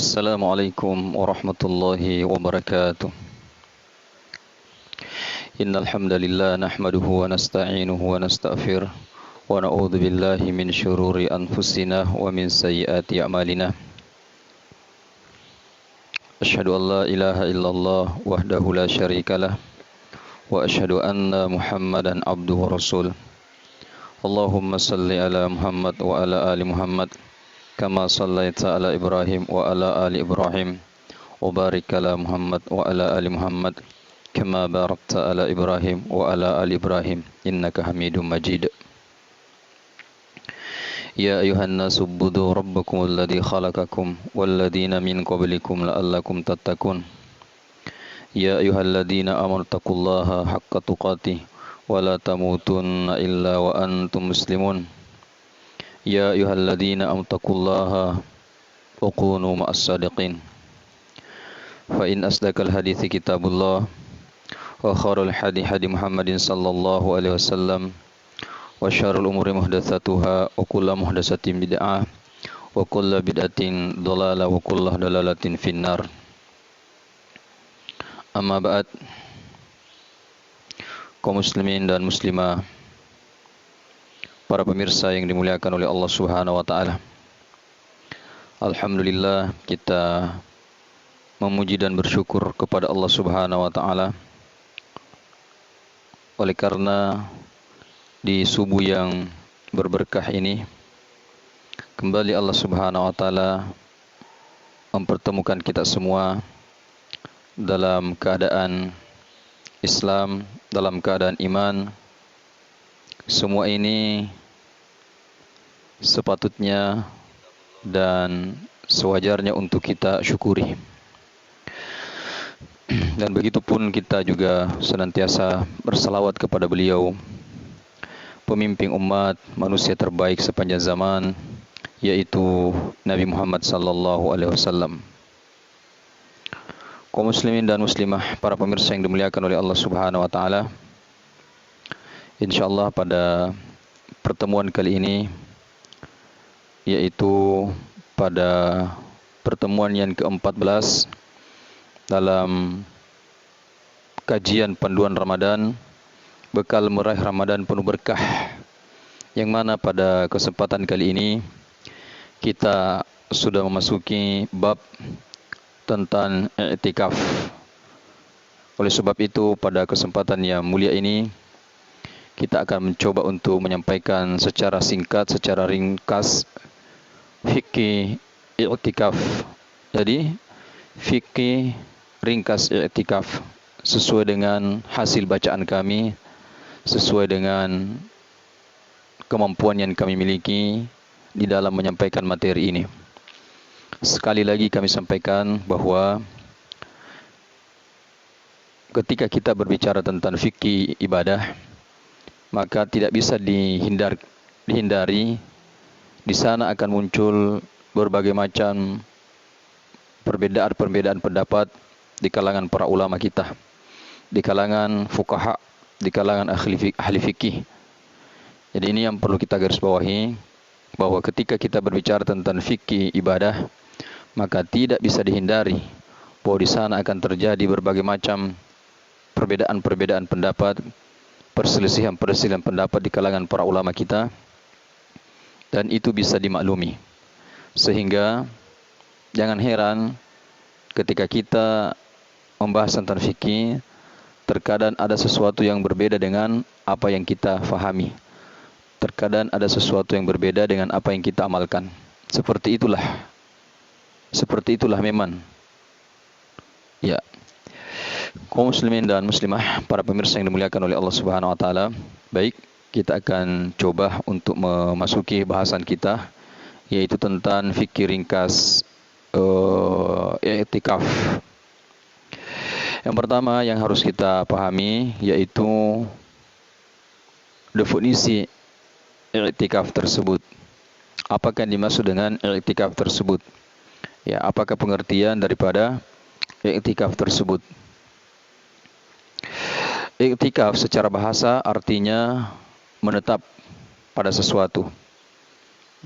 Assalamualaikum warahmatullahi wabarakatuh. Innal hamdalillah nahmaduhu wa nasta'inuhu wa nastaghfiruh wa na'udzu billahi min shururi anfusina wa min sayyiati a'malina. Asyhadu an la ilaha illallah wahdahu la syarikalah wa asyhadu anna Muhammadan abduhu wa rasuluh. Allahumma salli ala Muhammad wa ala ali Muhammad kama sallaita ala Ibrahim wa ala ali Ibrahim wa barik ala Muhammad wa ala ali Muhammad kama barakta ala Ibrahim wa ala ali Ibrahim innaka Hamidum Majid. Ya ayuhan nasu ubudu rabbakum alladhi khalaqakum walladhina min qablikum la'allakum tattaqun. Ya ayyuhalladzina amanu taqullaha haqqa tuqatih wa la tamutunna illa wa antum muslimun. Ya ayyuhalladzina amanu taqullaha wa kunu ma'as sadiqin. Fa in asdaqal hadithi kitabullah wa khairul hadi hadi Muhammadin sallallahu alaihi wasallam wa syarrul umuri muhdatsatuha wa kullu muhdatsatin bid'ah wa kullu bid'atin dhalalah wa kullu dhalalatin finnar. Amma ba'd. Kaum muslimin dan muslimah, para pemirsa yang dimuliakan oleh Allah Subhanahu wa taala. Alhamdulillah, kita memuji dan bersyukur kepada Allah Subhanahu wa taala oleh karena di subuh yang berberkah ini kembali Allah Subhanahu wa taala mempertemukan kita semua dalam keadaan Islam, dalam keadaan iman. Semua ini sepatutnya dan sewajarnya untuk kita syukuri. Dan begitupun kita juga senantiasa bersalawat kepada beliau, pemimpin umat manusia terbaik sepanjang zaman, yaitu Nabi Muhammad sallallahu alaihi wasallam. Kaum muslimin dan muslimah, para pemirsa yang dimuliakan oleh Allah Subhanahu wa taala. Insyaallah pada pertemuan kali ini, yaitu pada pertemuan yang ke-14 dalam kajian panduan Ramadan, bekal meraih Ramadan penuh berkah, yang mana pada kesempatan kali ini kita sudah memasuki bab tentang i'tikaf. Oleh sebab itu, pada kesempatan yang mulia ini kita akan mencoba untuk menyampaikan secara singkat, secara ringkas fikih i'tikaf. Jadi fikih ringkas i'tikaf sesuai dengan hasil bacaan kami, sesuai dengan kemampuan yang kami miliki di dalam menyampaikan materi ini. Sekali lagi kami sampaikan bahwa ketika kita berbicara tentang fikih ibadah, maka tidak bisa dihindari. Di sana akan muncul berbagai macam perbedaan pendapat di kalangan para ulama kita, di kalangan fuqaha, di kalangan ahli fikih. Jadi ini yang perlu kita garis bawahi, bahwa ketika kita berbicara tentang fikih ibadah, maka tidak bisa dihindari bahwa di sana akan terjadi berbagai macam perbedaan pendapat, perselisihan pendapat di kalangan para ulama kita, dan itu bisa dimaklumi. Sehingga jangan heran ketika kita membahas tentang fikih, terkadang ada sesuatu yang berbeda dengan apa yang kita fahami. Terkadang ada sesuatu yang berbeda dengan apa yang kita amalkan. Seperti itulah memang. Ya. Kaum muslimin dan muslimah, para pemirsa yang dimuliakan oleh Allah Subhanahu wa taala. Baik, kita akan coba untuk memasuki bahasan kita, yaitu tentang fikih ringkas i'tikaf. Yang pertama yang harus kita pahami yaitu definisi i'tikaf tersebut. Apakah yang dimaksud dengan i'tikaf tersebut? Ya, apakah pengertian daripada i'tikaf tersebut? I'tikaf secara bahasa artinya menetap pada sesuatu.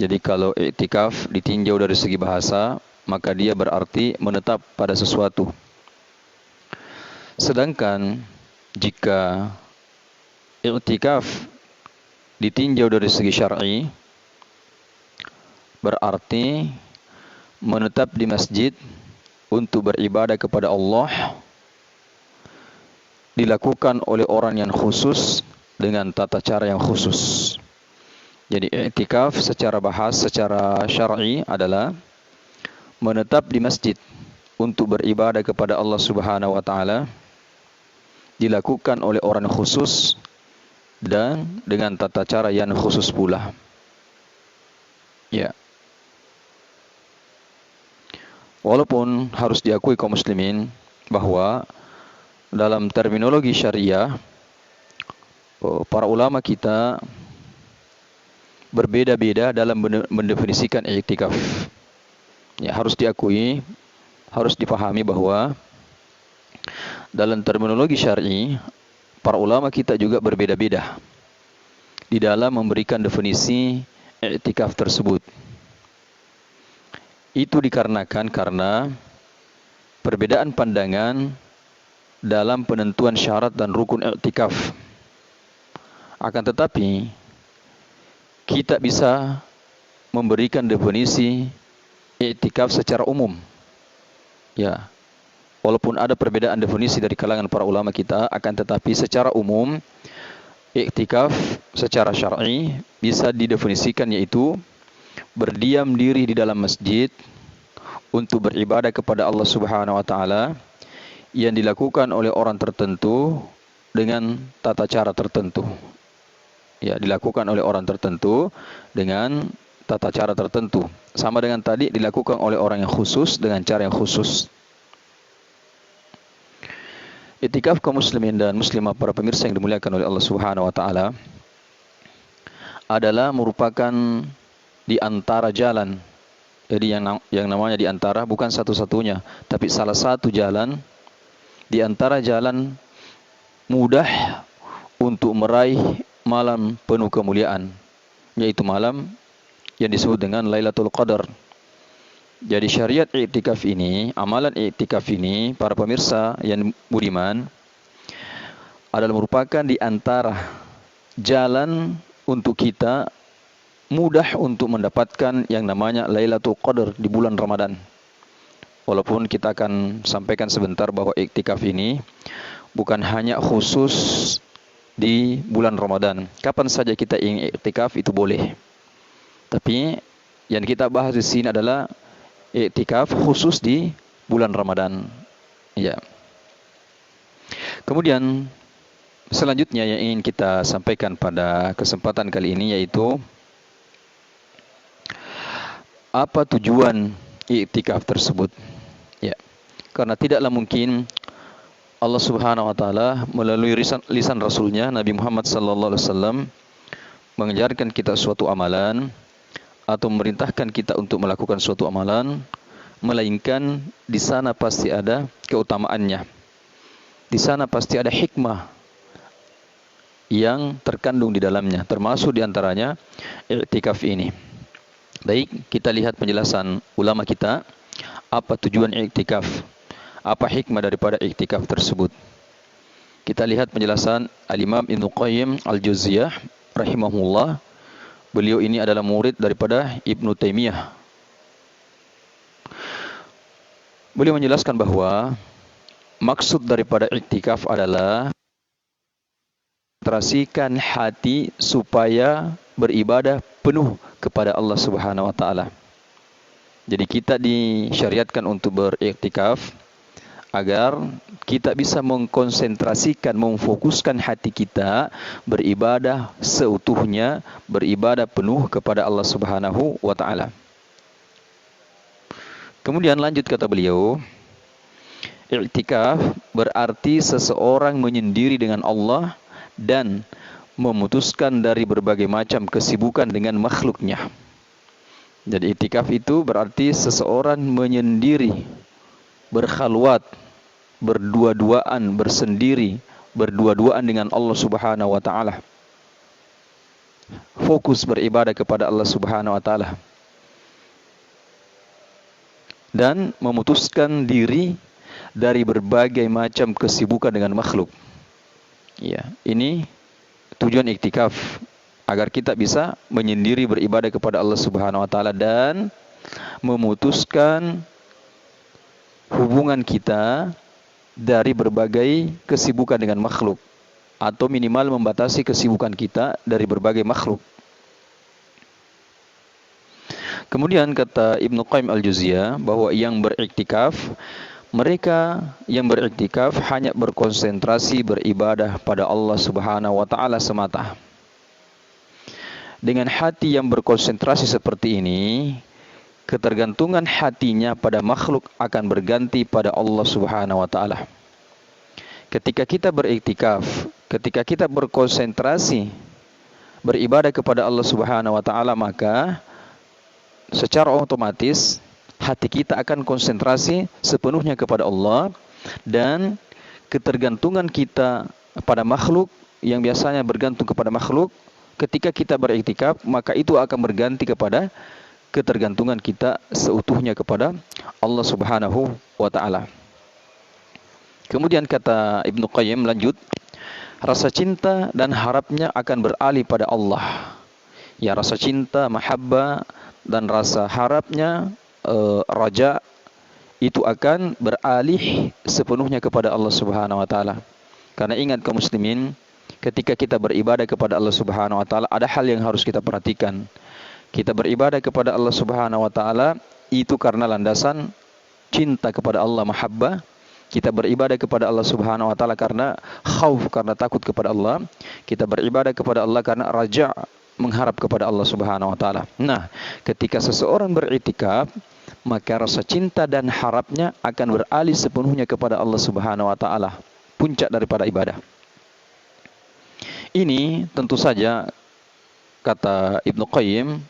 Jadi kalau i'tikaf ditinjau dari segi bahasa, maka dia berarti menetap pada sesuatu. Sedangkan jika i'tikaf ditinjau dari segi syar'i, berarti menetap di masjid untuk beribadah kepada Allah dilakukan oleh orang yang khusus dengan tata cara yang khusus. Jadi i'tikaf secara syar'i adalah menetap di masjid untuk beribadah kepada Allah Subhanahu wa taala, dilakukan oleh orang khusus dan dengan tata cara yang khusus pula. Ya. Walaupun harus diakui kaum muslimin bahwa dalam terminologi syariah para ulama kita berbeda-beda dalam mendefinisikan i'tikaf. Ya, harus diakui, harus dipahami bahwa dalam terminologi syar'i para ulama kita juga berbeda-beda di dalam memberikan definisi i'tikaf tersebut. Itu dikarenakan karena perbedaan pandangan dalam penentuan syarat dan rukun i'tikaf. Akan tetapi kita bisa memberikan definisi i'tikaf secara umum. Ya. Walaupun ada perbedaan definisi dari kalangan para ulama kita, akan tetapi secara umum i'tikaf secara syar'i bisa didefinisikan yaitu berdiam diri di dalam masjid untuk beribadah kepada Allah Subhanahu wa taala yang dilakukan oleh orang tertentu dengan tata cara tertentu. Ya, dilakukan oleh orang tertentu dengan tata cara tertentu. Sama dengan tadi, dilakukan oleh orang yang khusus dengan cara yang khusus. I'tikaf kaum muslimin dan muslimah para pemirsa yang dimuliakan oleh Allah Subhanahu wa taala adalah merupakan di antara jalan. Jadi yang namanya di antara bukan satu-satunya, tapi salah satu jalan di antara jalan mudah untuk meraih malam penuh kemuliaan, yaitu malam yang disebut dengan Lailatul Qadar. Jadi syariat i'tikaf ini, amalan i'tikaf ini, para pemirsa yang budiman, adalah merupakan di antara jalan untuk kita mudah untuk mendapatkan yang namanya Lailatul Qadar di bulan Ramadan. Walaupun kita akan sampaikan sebentar bahwa i'tikaf ini bukan hanya khusus di bulan Ramadan. Kapan saja kita ingin i'tikaf itu boleh. Tapi yang kita bahas di sini adalah i'tikaf khusus di bulan Ramadan. Ya. Kemudian selanjutnya yang ingin kita sampaikan pada kesempatan kali ini yaitu apa tujuan i'tikaf tersebut? Ya. Karena tidaklah mungkin Allah Subhanahu wa taala melalui lisan Rasulnya Nabi Muhammad sallallahu alaihi wasallam mengajarkan kita suatu amalan atau memerintahkan kita untuk melakukan suatu amalan, melainkan di sana pasti ada keutamaannya. Di sana pasti ada hikmah yang terkandung di dalamnya, termasuk di antaranya i'tikaf ini. Baik, kita lihat penjelasan ulama kita, apa tujuan i'tikaf, apa hikmah daripada i'tikaf tersebut. Kita lihat penjelasan Al-Imam Ibnu Qayyim Al-Jauziyah rahimahullah. Beliau ini adalah murid daripada Ibnu Taimiyah. Beliau menjelaskan bahwa maksud daripada i'tikaf adalah konsentrasikan hati supaya beribadah penuh kepada Allah Subhanahu wa taala. Jadi kita disyariatkan untuk beriktikaf agar kita bisa mengkonsentrasikan, memfokuskan hati kita beribadah seutuhnya, beribadah penuh kepada Allah Subhanahu wa taala. Kemudian lanjut kata beliau, i'tikaf berarti seseorang menyendiri dengan Allah dan memutuskan dari berbagai macam kesibukan dengan makhluknya. Jadi i'tikaf itu berarti seseorang menyendiri, berkhalwat, berdua-duaan, bersendiri, berdua-duaan dengan Allah Subhanahu wa taala. Fokus beribadah kepada Allah Subhanahu wa taala. dan memutuskan diri dari berbagai macam kesibukan dengan makhluk. Ya, ini tujuan iktikaf, agar kita bisa menyendiri beribadah kepada Allah Subhanahu wa taala dan memutuskan hubungan kita dari berbagai kesibukan dengan makhluk, atau minimal membatasi kesibukan kita dari berbagai makhluk. Kemudian kata Ibnu Qayyim al-Jauziyah bahwa yang beriktikaf, mereka yang beriktikaf hanya berkonsentrasi beribadah pada Allah Subhanahu wa taala semata. Dengan hati yang berkonsentrasi seperti ini, ketergantungan hatinya pada makhluk akan berganti pada Allah Subhanahu wa taala. Ketika kita beriktikaf, ketika kita berkonsentrasi beribadah kepada Allah Subhanahu wa taala, maka secara otomatis hati kita akan konsentrasi sepenuhnya kepada Allah, dan ketergantungan kita pada makhluk yang biasanya bergantung kepada makhluk, ketika kita beriktikaf, maka itu akan berganti kepada ketergantungan kita seutuhnya kepada Allah Subhanahu wa taala. Kemudian kata Ibnu Qayyim lanjut, rasa cinta dan harapnya akan beralih pada Allah. Ya, rasa cinta, mahabbah, dan rasa harapnya, raja, itu akan beralih sepenuhnya kepada Allah Subhanahu wa taala. Karena ingat kaum muslimin, ketika kita beribadah kepada Allah Subhanahu wa taala, ada hal yang harus kita perhatikan. Kita beribadah kepada Allah Subhanahu wa taala itu karena landasan cinta kepada Allah, mahabbah. Kita beribadah kepada Allah Subhanahu wa taala karena khauf, karena takut kepada Allah. Kita beribadah kepada Allah karena raja, mengharap kepada Allah Subhanahu wa taala. Nah, ketika seseorang beriktikaf, maka rasa cinta dan harapnya akan beralih sepenuhnya kepada Allah Subhanahu wa taala, puncak daripada ibadah. Ini tentu saja, kata Ibnu Qayyim,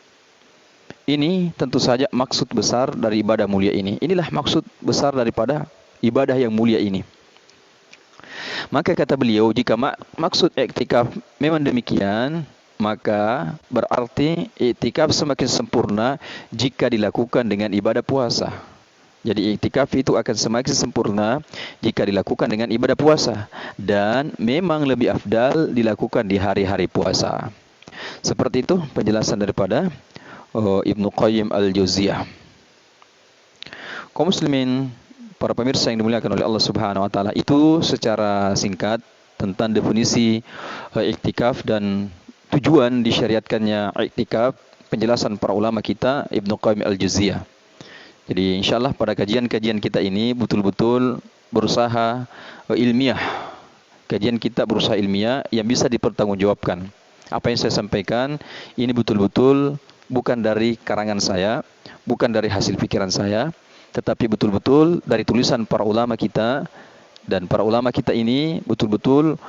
ini tentu saja maksud besar dari ibadah mulia ini. Inilah maksud besar daripada ibadah yang mulia ini. Maka kata beliau, jika maksud iktikaf memang demikian, maka berarti iktikaf semakin sempurna jika dilakukan dengan ibadah puasa. Jadi iktikaf itu akan semakin sempurna jika dilakukan dengan ibadah puasa, dan memang lebih afdal dilakukan di hari-hari puasa. Seperti itu penjelasan daripada Ibnu Qayyim al-Jauziyah. Kaum muslimin, para pemirsa yang dimuliakan oleh Allah Subhanahu wa taala, itu secara singkat tentang definisi iktikaf dan tujuan disyariatkannya iktikaf, penjelasan para ulama kita Ibnu Qayyim al-Jauziyah. Jadi insyaallah pada kajian-kajian kita ini betul-betul berusaha ilmiah. Kajian kita berusaha ilmiah yang bisa dipertanggungjawabkan. Apa yang saya sampaikan ini betul-betul bukan dari karangan saya, bukan dari hasil pikiran saya, tetapi betul-betul dari tulisan para ulama kita, dan para ulama kita ini betul-betul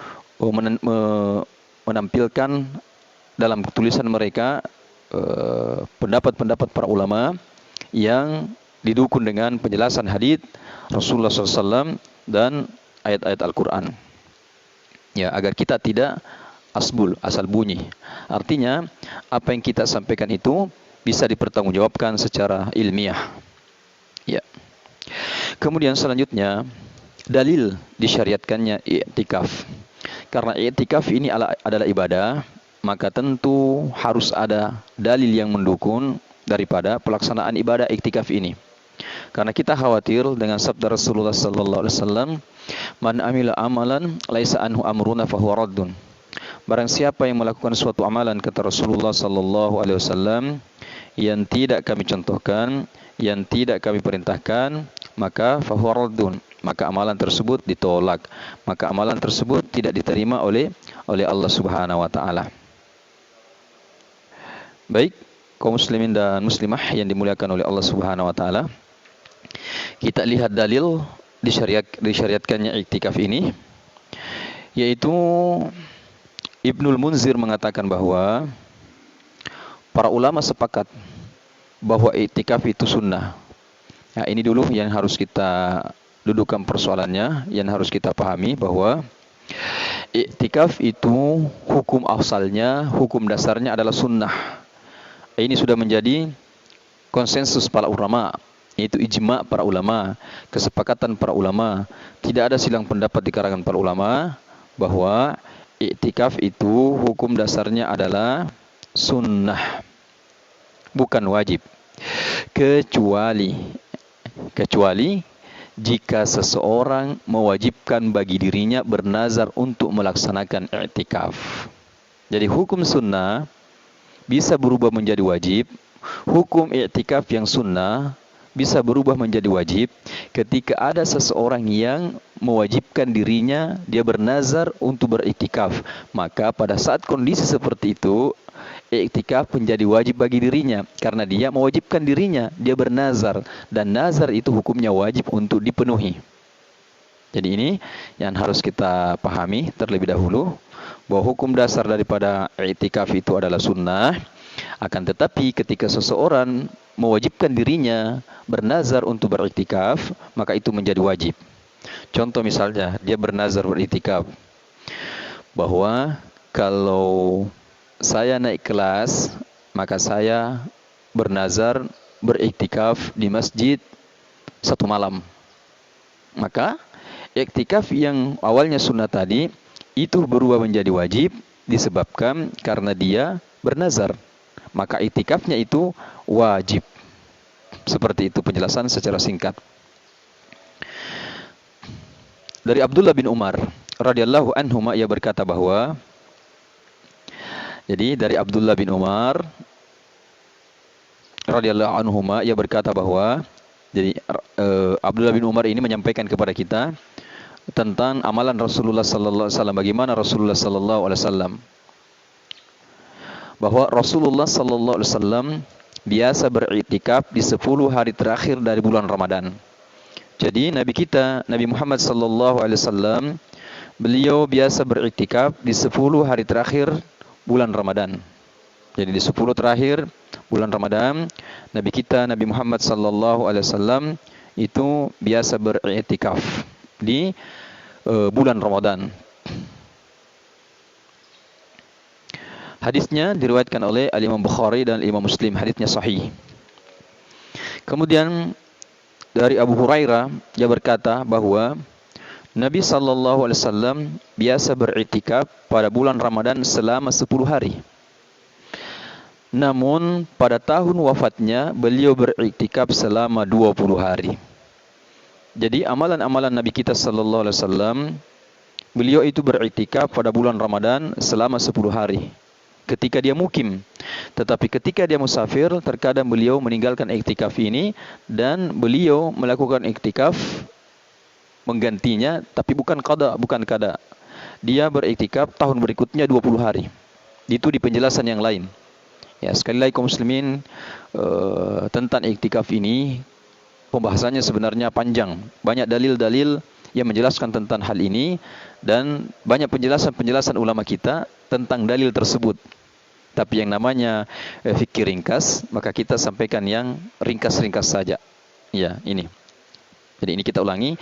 menampilkan dalam tulisan mereka pendapat-pendapat para ulama yang didukung dengan penjelasan hadits Rasulullah SAW dan ayat-ayat Al-Quran. Ya, agar kita tidak asal bunyi. Artinya apa yang kita sampaikan itu bisa dipertanggungjawabkan secara ilmiah. Ya. Kemudian selanjutnya, dalil disyariatkannya i'tikaf. Karena i'tikaf ini adalah ibadah, maka tentu harus ada dalil yang mendukung daripada pelaksanaan ibadah i'tikaf ini. Karena kita khawatir dengan sabda Rasulullah sallallahu alaihi wasallam, "Man amila amalan laisa anhu amruna fahuwa raddun." Barang siapa yang melakukan suatu amalan, kata Rasulullah sallallahu alaihi wasallam, yang tidak kami contohkan, yang tidak kami perintahkan, maka fahuwa raddun, maka amalan tersebut ditolak, maka amalan tersebut tidak diterima oleh Allah Subhanahu wa taala. Baik, kaum muslimin dan muslimah yang dimuliakan oleh Allah Subhanahu wa taala, kita lihat dalil disyariatkannya iktikaf ini, yaitu Ibnul Munzir mengatakan bahwa para ulama sepakat bahwa iktikaf itu sunnah. Nah, ini dulu yang harus kita dudukkan persoalannya, yang harus kita pahami bahwa iktikaf itu hukum asalnya, hukum dasarnya adalah sunnah. Ini sudah menjadi konsensus para ulama. Itu ijma' para ulama, kesepakatan para ulama. Tidak ada silang pendapat di kalangan para ulama bahwa iktikaf itu hukum dasarnya adalah sunnah, bukan wajib. Kecuali jika seseorang mewajibkan bagi dirinya bernazar untuk melaksanakan iktikaf. Jadi hukum sunnah bisa berubah menjadi wajib. Hukum iktikaf yang sunnah bisa berubah menjadi wajib ketika ada seseorang yang mewajibkan dirinya, dia bernazar untuk beriktikaf. Maka pada saat kondisi seperti itu, iktikaf menjadi wajib bagi dirinya karena dia mewajibkan dirinya, dia bernazar, dan nazar itu hukumnya wajib untuk dipenuhi. Jadi ini yang harus kita pahami terlebih dahulu, bahwa hukum dasar daripada iktikaf itu adalah sunnah. Akan tetapi ketika seseorang mewajibkan dirinya bernazar untuk beriktikaf, maka itu menjadi wajib. Contoh misalnya, dia bernazar beriktikaf bahwa kalau saya naik kelas, maka saya bernazar beriktikaf di masjid 1 malam. Maka iktikaf yang awalnya sunnah tadi itu berubah menjadi wajib disebabkan karena dia bernazar. Maka iktikafnya itu wajib. Seperti itu penjelasan secara singkat. Dari Abdullah bin Umar radhiyallahu anhuma, ia berkata bahwa, jadi dari Abdullah bin Umar radhiyallahu anhuma, ia berkata bahwa, jadi Abdullah bin Umar ini menyampaikan kepada kita tentang amalan Rasulullah sallallahu alaihi wasallam, bagaimana Rasulullah sallallahu alaihi wasallam, bahwa Rasulullah sallallahu alaihi wasallam biasa beriktikaf di 10 hari terakhir dari bulan Ramadan. Jadi Nabi kita, Nabi Muhammad sallallahu alaihi wasallam, beliau biasa beriktikaf di 10 hari terakhir bulan Ramadan. Jadi di 10 terakhir bulan Ramadan, Nabi kita, Nabi Muhammad sallallahu alaihi wasallam itu biasa beriktikaf di bulan Ramadan. Hadisnya diriwayatkan oleh Al-Imam Bukhari dan Imam Muslim, hadisnya sahih. Kemudian dari Abu Hurairah, dia berkata bahwa Nabi sallallahu alaihi wasallam biasa beriktikaf pada bulan Ramadan selama 10 hari. Namun pada tahun wafatnya beliau beriktikaf selama 20 hari. Jadi amalan-amalan Nabi kita sallallahu alaihi wasallam, beliau itu beriktikaf pada bulan Ramadan selama 10 hari ketika dia mukim. Tetapi ketika dia musafir, terkadang beliau meninggalkan iktikaf ini dan beliau melakukan iktikaf menggantinya, tapi bukan qada. Dia beriktikaf tahun berikutnya 20 hari. Itu di penjelasan yang lain. Ya, sekali lagi kaum muslimin, tentang iktikaf ini pembahasannya sebenarnya panjang. Banyak dalil-dalil yang menjelaskan tentang hal ini dan banyak penjelasan-penjelasan ulama kita tentang dalil tersebut. Tapi yang namanya fikih ringkas, maka kita sampaikan yang ringkas-ringkas saja. Ya, ini. Jadi ini kita ulangi,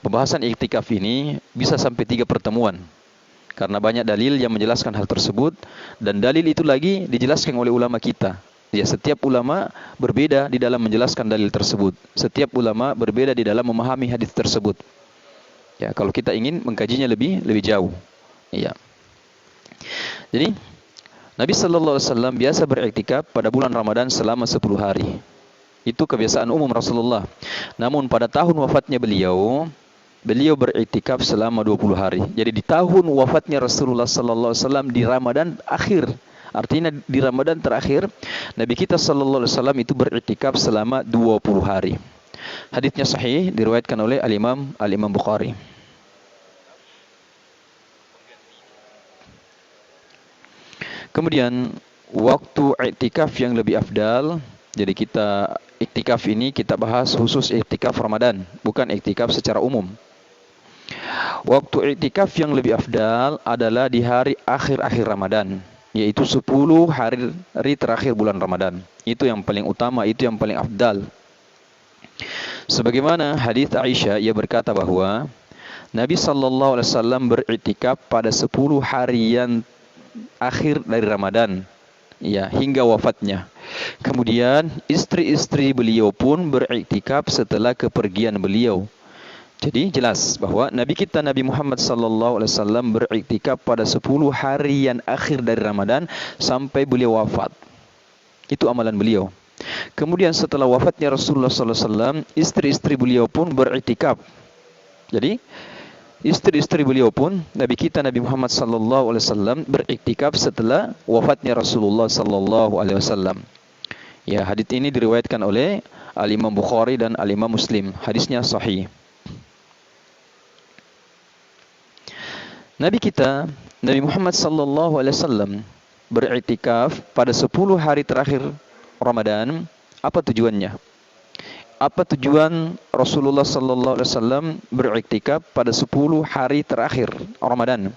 pembahasan iktikaf ini bisa sampai 3 pertemuan. Karena banyak dalil yang menjelaskan hal tersebut, dan dalil itu lagi dijelaskan oleh ulama kita. Ya, setiap ulama berbeda di dalam menjelaskan dalil tersebut. Setiap ulama berbeda di dalam memahami hadis tersebut. Ya, kalau kita ingin mengkajinya lebih jauh. Ya. Jadi Nabi sallallahu alaihi wasallam biasa beriktikaf pada bulan Ramadan selama 10 hari. Itu kebiasaan umum Rasulullah. Namun pada tahun wafatnya beliau beriktikaf selama 20 hari. Jadi di tahun wafatnya Rasulullah sallallahu alaihi wasallam di Ramadan akhir, artinya di Ramadan terakhir, Nabi kita sallallahu alaihi wasallam itu beriktikaf selama 20 hari. Hadisnya sahih, diriwayatkan oleh Al-Imam Bukhari. Kemudian waktu iktikaf yang lebih afdal. Jadi kita iktikaf ini kita bahas khusus iktikaf Ramadan, bukan iktikaf secara umum. Waktu iktikaf yang lebih afdal adalah di hari akhir-akhir Ramadan, yaitu 10 hari terakhir bulan Ramadan. Itu yang paling utama, itu yang paling afdal. Sebagaimana hadis Aisyah, ia berkata bahwa Nabi sallallahu alaihi wasallam beriktikaf pada 10 harian akhir dari Ramadan, ya, hingga wafatnya. Kemudian istri-istri beliau pun beriktikaf setelah kepergian beliau. Jadi jelas bahwa Nabi kita Nabi Muhammad sallallahu alaihi wasallam beriktikaf pada 10 hari yang akhir dari Ramadan sampai beliau wafat. Itu amalan beliau. Kemudian setelah wafatnya Rasulullah sallallahu alaihi wasallam, istri-istri beliau pun beriktikaf. Jadi istri-istri beliau pun Nabi kita Nabi Muhammad sallallahu alaihi wasallam beriktikaf setelah wafatnya Rasulullah sallallahu alaihi wasallam. Ya, hadis ini diriwayatkan oleh Al-Imam Bukhari dan Al-Imam Muslim. Hadisnya sahih. Nabi kita, Nabi Muhammad sallallahu alaihi wasallam beriktikaf pada 10 hari terakhir Ramadan. Apa tujuannya? Apa tujuan Rasulullah sallallahu alaihi wasallam beriktikaf pada 10 hari terakhir Ramadan?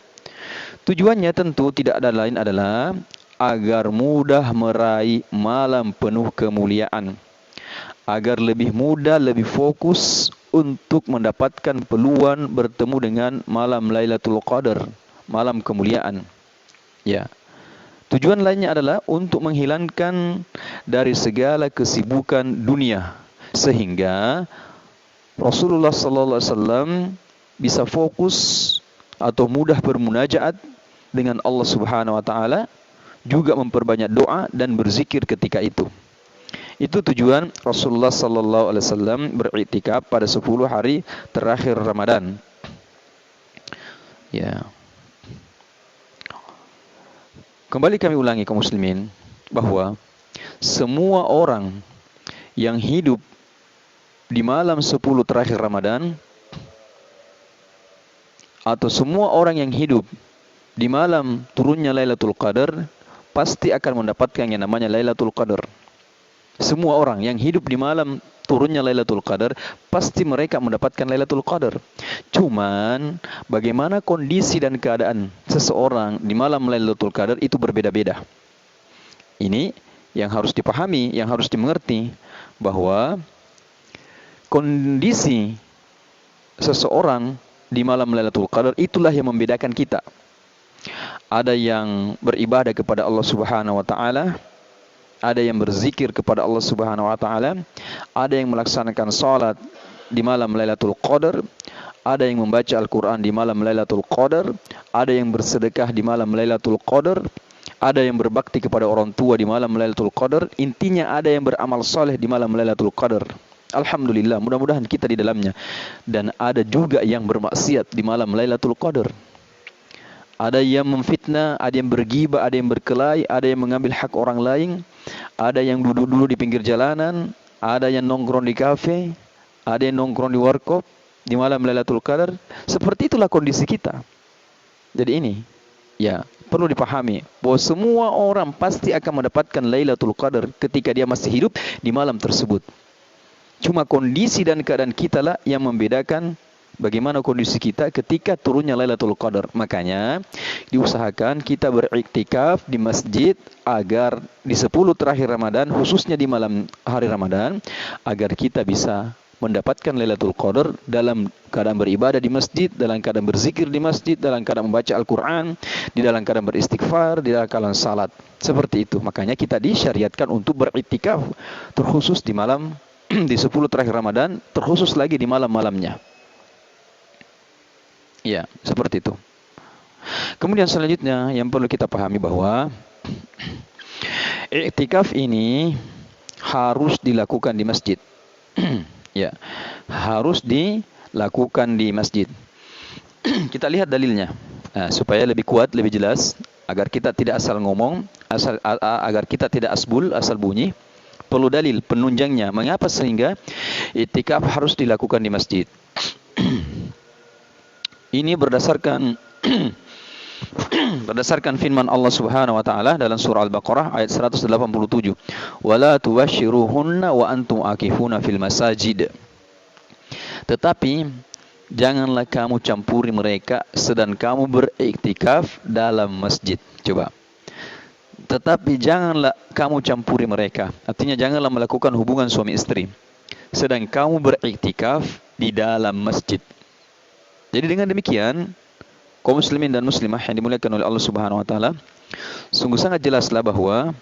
Tujuannya tentu tidak ada lain adalah agar mudah meraih malam penuh kemuliaan. Agar lebih mudah, lebih fokus untuk mendapatkan peluang bertemu dengan malam Lailatul Qadar, malam kemuliaan. Ya. Tujuan lainnya adalah untuk menghilangkan dari segala kesibukan dunia sehingga Rasulullah sallallahu alaihi wasallam bisa fokus atau mudah bermunajaat dengan Allah Subhanahu wa taala, juga memperbanyak doa dan berzikir ketika itu. Itu tujuan Rasulullah sallallahu alaihi wasallam beriktikaf pada 10 hari terakhir Ramadan. Ya. Kembali kami ulangi kaum muslimin bahwa semua orang yang hidup di malam 10 terakhir Ramadan atau semua orang yang hidup di malam turunnya Lailatul Qadar pasti akan mendapatkan yang namanya Lailatul Qadar. Semua orang yang hidup di malam turunnya Lailatul Qadar pasti mereka mendapatkan Lailatul Qadar. Cuman bagaimana kondisi dan keadaan seseorang di malam Lailatul Qadar itu berbeda-beda. Ini yang harus dipahami, yang harus dimengerti bahwa kondisi seseorang di malam Lailatul Qadar itulah yang membedakan kita. Ada yang beribadah kepada Allah Subhanahu wa taala, ada yang berzikir kepada Allah Subhanahu wa taala, ada yang melaksanakan salat di malam Lailatul Qadar, ada yang membaca Al-Qur'an di malam Lailatul Qadar, ada yang bersedekah di malam Lailatul Qadar, ada yang berbakti kepada orang tua di malam Lailatul Qadar, intinya ada yang beramal saleh di malam Lailatul Qadar. Alhamdulillah, mudah-mudahan kita di dalamnya. Dan ada juga yang bermaksiat di malam Lailatul Qadar. Ada yang memfitnah, ada yang bergibah, ada yang berkelahi, ada yang mengambil hak orang lain, ada yang duduk-duduk di pinggir jalanan, ada yang nongkrong di kafe, ada yang nongkrong di warkop di malam Lailatul Qadar. Seperti itulah kondisi kita. Jadi ini, ya, perlu dipahami bahwa semua orang pasti akan mendapatkan Lailatul Qadar ketika dia masih hidup di malam tersebut. Cuma kondisi dan keadaan kita lah yang membedakan bagaimana kondisi kita ketika turunnya Lailatul Qadar. Makanya diusahakan kita beriktikaf di masjid agar di 10 terakhir Ramadan, khususnya di malam hari Ramadan, agar kita bisa mendapatkan Lailatul Qadar dalam keadaan beribadah di masjid, dalam keadaan berzikir di masjid, dalam keadaan membaca Al-Quran, di dalam keadaan beristighfar, di dalam keadaan salat. Seperti itu. Makanya kita disyariatkan untuk beriktikaf terkhusus di malam di 10 terakhir Ramadan, terkhusus lagi di malam-malamnya. Ya, seperti itu. Kemudian selanjutnya yang perlu kita pahami bahwa iktikaf ini harus dilakukan di masjid. Ya, harus dilakukan di masjid. Kita lihat dalilnya. Nah, supaya lebih kuat, lebih jelas, agar kita tidak asal ngomong, agar kita tidak asal bunyi. Perlu dalil penunjangnya. Mengapa sehingga iktikaf harus dilakukan di masjid? Ini berdasarkan berdasarkan firman Allah Subhanahu wa taala dalam surah Al-Baqarah ayat 187. Wala tuwashiruhunna wa antum akifuna fil masajid. Tetapi janganlah kamu campuri mereka sedang kamu beriktikaf dalam masjid. Coba. Tetapi janganlah kamu campuri mereka. Artinya janganlah melakukan hubungan suami istri sedang kamu beriktikaf di dalam masjid. Jadi dengan demikian, kaum muslimin dan muslimah yang dimuliakan oleh Allah Subhanahu wa taala, sungguh sangat jelaslah bahwa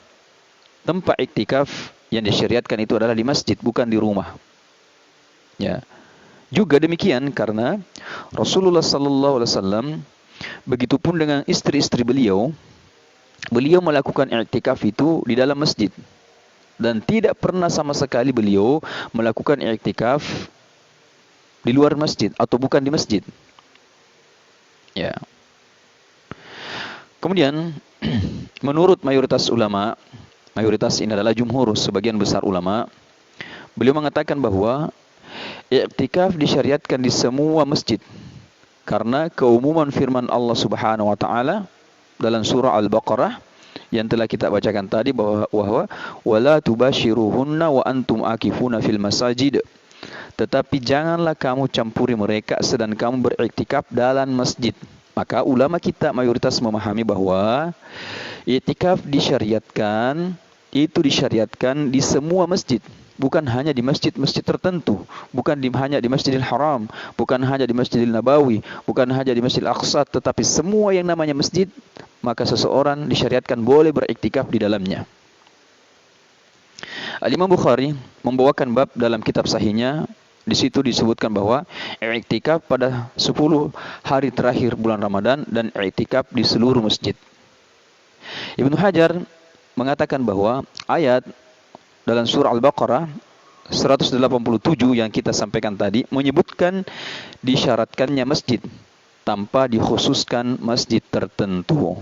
tempat iktikaf yang disyariatkan itu adalah di masjid, bukan di rumah. Ya. Juga demikian karena Rasulullah sallallahu alaihi wasallam begitupun dengan istri-istri beliau, beliau melakukan iktikaf itu di dalam masjid dan tidak pernah sama sekali beliau melakukan iktikaf di luar masjid atau bukan di masjid. Ya. Kemudian menurut mayoritas ulama, mayoritas ini adalah jumhur, sebagian besar ulama, beliau mengatakan bahwa i'tikaf disyariatkan di semua masjid karena keumuman firman Allah Subhanahu wa taala dalam surah Al-Baqarah yang telah kita bacakan tadi bahwa wala tubashiruhunna wa antum akifuna fil masajid. Tetapi janganlah kamu campuri mereka sedang kamu beriktikaf dalam masjid. Maka ulama kita mayoritas memahami bahwa i'tikaf disyariatkan di semua masjid. Bukan hanya di masjid-masjid tertentu, bukan hanya di Masjidil Haram, bukan hanya di Masjidil Nabawi, bukan hanya di Masjidil Aqsa, tetapi semua yang namanya masjid, maka seseorang disyariatkan boleh beriktikaf di dalamnya. Al-Imam Bukhari membawakan bab dalam kitab sahihnya, di situ disebutkan bahwa iktikaf pada 10 hari terakhir bulan Ramadan dan iktikaf di seluruh masjid. Ibnu Hajar mengatakan bahwa ayat dalam surah Al-Baqarah 187 yang kita sampaikan tadi menyebutkan disyaratkannya masjid tanpa dikhususkan masjid tertentu.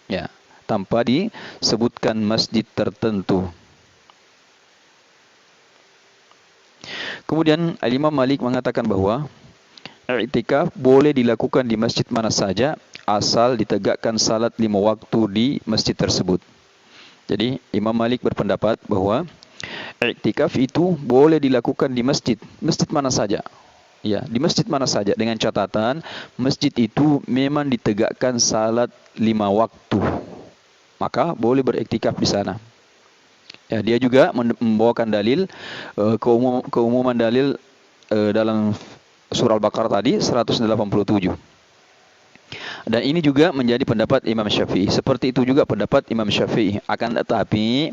Ya, tanpa disebutkan masjid tertentu. Kemudian Al-Imam Malik mengatakan bahwa i'tikaf boleh dilakukan di masjid mana saja asal ditegakkan salat 5 waktu di masjid tersebut. Jadi Imam Malik berpendapat bahwa i'tikaf itu boleh dilakukan di masjid mana saja. Ya, di masjid mana saja dengan catatan masjid itu memang ditegakkan salat 5 waktu. Maka boleh beriktikaf di sana. Ya, dia juga membawakan dalil keumuman dalil dalam surah Al-Baqarah tadi 187. Dan ini juga menjadi pendapat Imam Syafi'i. Seperti itu juga pendapat Imam Syafi'i. Akan tetapi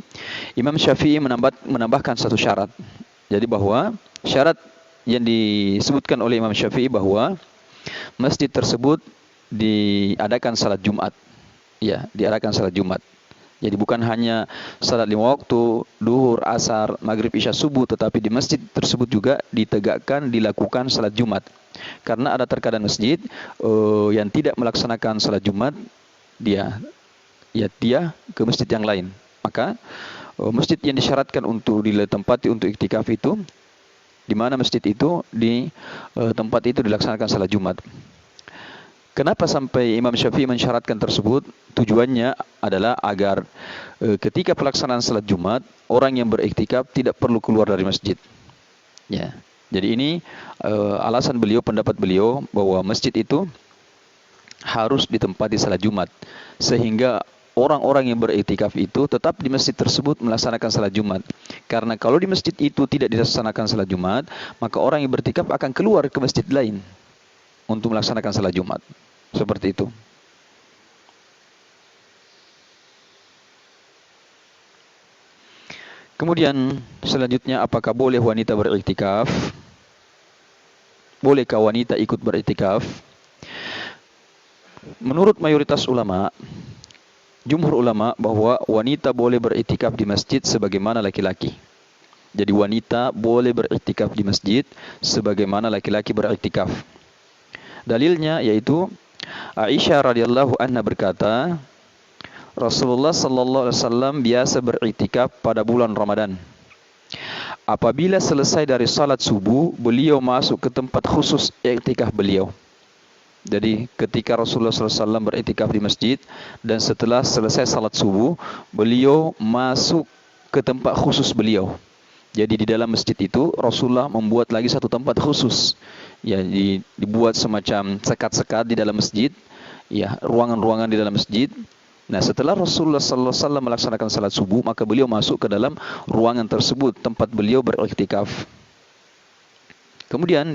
Imam Syafi'i menambahkan satu syarat. Jadi bahwa syarat yang disebutkan oleh Imam Syafi'i bahwa masjid tersebut diadakan salat Jumat. Ya, diadakan salat Jumat. Jadi bukan hanya salat 5 waktu, duhur, asar, maghrib, isya, subuh, tetapi di masjid tersebut juga dilakukan salat Jumat. Karena ada terkadang masjid yang tidak melaksanakan salat Jumat, dia ke masjid yang lain. Maka masjid yang disyaratkan untuk ditempati untuk iktikaf itu, di mana masjid itu di tempat itu dilaksanakan salat Jumat. Kenapa sampai Imam Syafi'i mensyaratkan tersebut? Tujuannya adalah agar ketika pelaksanaan salat Jumat, orang yang beriktikaf tidak perlu keluar dari masjid. Ya. Jadi ini alasan beliau, pendapat beliau bahwa masjid itu harus ditempati salat Jumat. Sehingga orang-orang yang beriktikaf itu tetap di masjid tersebut melaksanakan salat Jumat. Karena kalau di masjid itu tidak dilaksanakan salat Jumat, maka orang yang beriktikaf akan keluar ke masjid lain untuk melaksanakan salat Jumat. Seperti itu. Kemudian selanjutnya, apakah boleh wanita beriktikaf? Bolehkah wanita ikut beriktikaf? Menurut mayoritas ulama, jumhur ulama, bahwa wanita boleh beriktikaf di masjid sebagaimana laki-laki. Jadi wanita boleh beriktikaf di masjid sebagaimana laki-laki beriktikaf. Dalilnya yaitu Aisyah radhiyallahu anha berkata, Rasulullah sallallahu alaihi wasallam biasa beriktikaf pada bulan Ramadan. Apabila selesai dari salat subuh, beliau masuk ke tempat khusus iktikaf beliau. Jadi ketika Rasulullah sallallahu alaihi wasallam beriktikaf di masjid dan setelah selesai salat subuh, beliau masuk ke tempat khusus beliau. Jadi di dalam masjid itu Rasulullah membuat lagi satu tempat khusus. Ya, dibuat semacam sekat-sekat di dalam masjid, ya, ruangan-ruangan di dalam masjid. Nah, setelah Rasulullah sallallahu alaihi wasallam melaksanakan salat subuh, maka beliau masuk ke dalam ruangan tersebut, tempat beliau beriktikaf. Kemudian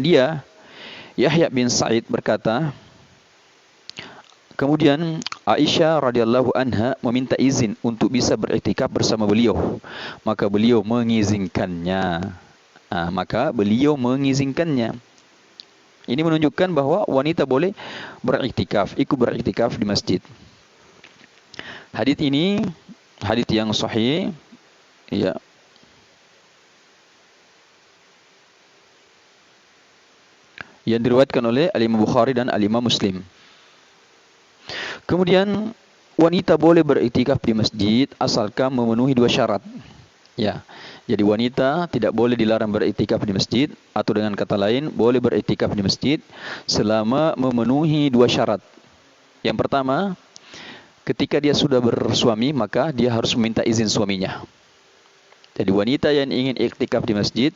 Yahya bin Sa'id berkata, kemudian Aisyah radhiyallahu anha meminta izin untuk bisa beriktikaf bersama beliau. Maka beliau mengizinkannya. Maka beliau mengizinkannya. Ini menunjukkan bahwa wanita boleh beriktikaf, ikut beriktikaf di masjid. Hadits ini hadits yang sahih, ya. Yang diriwayatkan oleh Al-Imam Bukhari dan Al-Imam Muslim. Kemudian wanita boleh beriktikaf di masjid asalkan memenuhi 2 syarat. Ya. Jadi wanita tidak boleh dilarang beriktikaf di masjid, atau dengan kata lain boleh beriktikaf di masjid selama memenuhi 2 syarat. Yang pertama, ketika dia sudah bersuami maka dia harus meminta izin suaminya. Jadi wanita yang ingin iktikaf di masjid,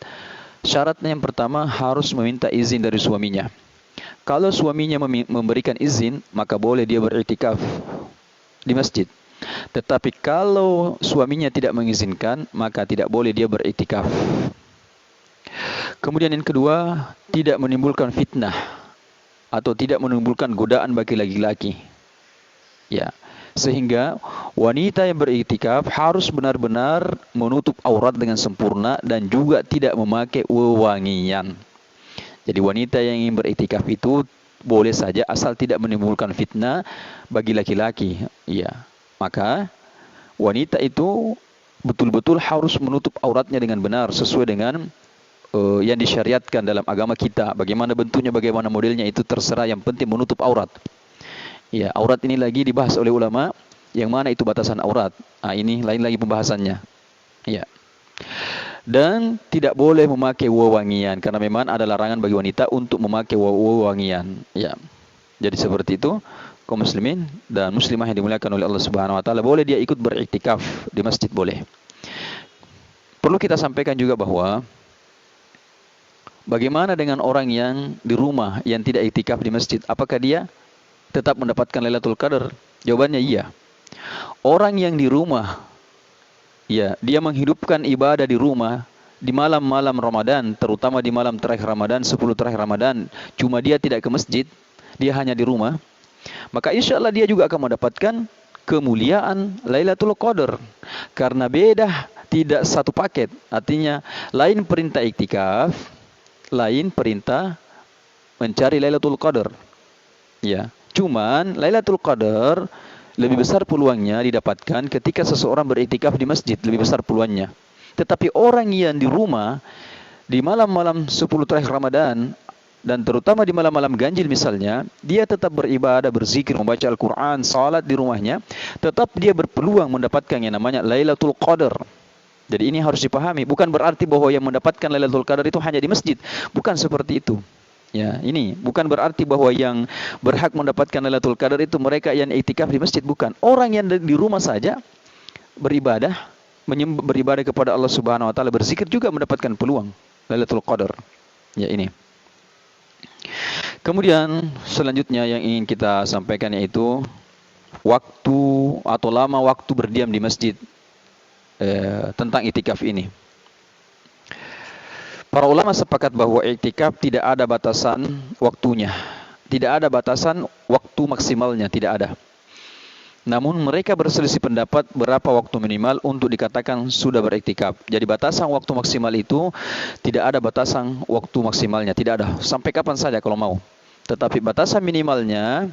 syaratnya yang pertama harus meminta izin dari suaminya. Kalau suaminya memberikan izin, maka boleh dia beriktikaf di masjid. Tetapi kalau suaminya tidak mengizinkan, maka tidak boleh dia beriktikaf. Kemudian yang kedua, tidak menimbulkan fitnah atau tidak menimbulkan godaan bagi laki-laki. Ya, sehingga wanita yang beriktikaf harus benar-benar menutup aurat dengan sempurna dan juga tidak memakai wewangian. Jadi wanita yang ingin beriktikaf itu boleh saja asal tidak menimbulkan fitnah bagi laki-laki. Ya, maka wanita itu betul-betul harus menutup auratnya dengan benar sesuai dengan yang disyariatkan dalam agama kita. Bagaimana bentuknya, bagaimana modelnya itu terserah, yang penting menutup aurat. Ya, aurat ini lagi dibahas oleh ulama, yang mana itu batasan aurat. Ini lain lagi pembahasannya. Ya. Dan tidak boleh memakai wewangian, karena memang ada larangan bagi wanita untuk memakai wewangian. Ya. Jadi seperti itu, kaum muslimin dan muslimah yang dimuliakan oleh Allah Subhanahu wa taala, boleh dia ikut beriktikaf di masjid, boleh. Perlu kita sampaikan juga bahwa bagaimana dengan orang yang di rumah yang tidak iktikaf di masjid? Apakah dia tetap mendapatkan Lailatul Qadar? Jawabannya iya. Orang yang di rumah, ya, dia menghidupkan ibadah di rumah di malam-malam Ramadan, terutama di malam terakhir Ramadan, 10 terakhir Ramadan, cuma dia tidak ke masjid, dia hanya di rumah, maka insya Allah dia juga akan mendapatkan kemuliaan Lailatul Qadar. Karena beda, tidak satu paket. Artinya lain perintah iktikaf, lain perintah mencari Lailatul Qadar. Ya, cuman Lailatul Qadar lebih besar peluangnya didapatkan ketika seseorang beriktikaf di masjid, lebih besar peluangnya. Tetapi orang yang di rumah di malam-malam 10 terakhir Ramadan, dan terutama di malam-malam ganjil misalnya, dia tetap beribadah, berzikir, membaca Al-Quran, salat di rumahnya, tetap dia berpeluang mendapatkan yang namanya Lailatul Qadar. Jadi ini harus dipahami, bukan berarti bahwa yang mendapatkan Lailatul Qadar itu hanya di masjid, bukan seperti itu. Ya, ini bukan berarti bahwa yang berhak mendapatkan Lailatul Qadar itu mereka yang iktikaf di masjid, bukan. Orang yang di rumah saja beribadah, beribadah kepada Allah Subhanahu wa taala, berzikir juga mendapatkan peluang Lailatul Qadar. Ya, ini. Kemudian selanjutnya yang ingin kita sampaikan yaitu waktu atau lama waktu berdiam di masjid tentang iktikaf ini. Para ulama sepakat bahwa iktikaf tidak ada batasan waktunya, tidak ada batasan waktu maksimalnya, tidak ada. Namun mereka berselisih pendapat berapa waktu minimal untuk dikatakan sudah beriktikaf. Jadi batasan waktu maksimal itu tidak ada batasan waktu maksimalnya, tidak ada. Sampai kapan saja kalau mau. Tetapi batasan minimalnya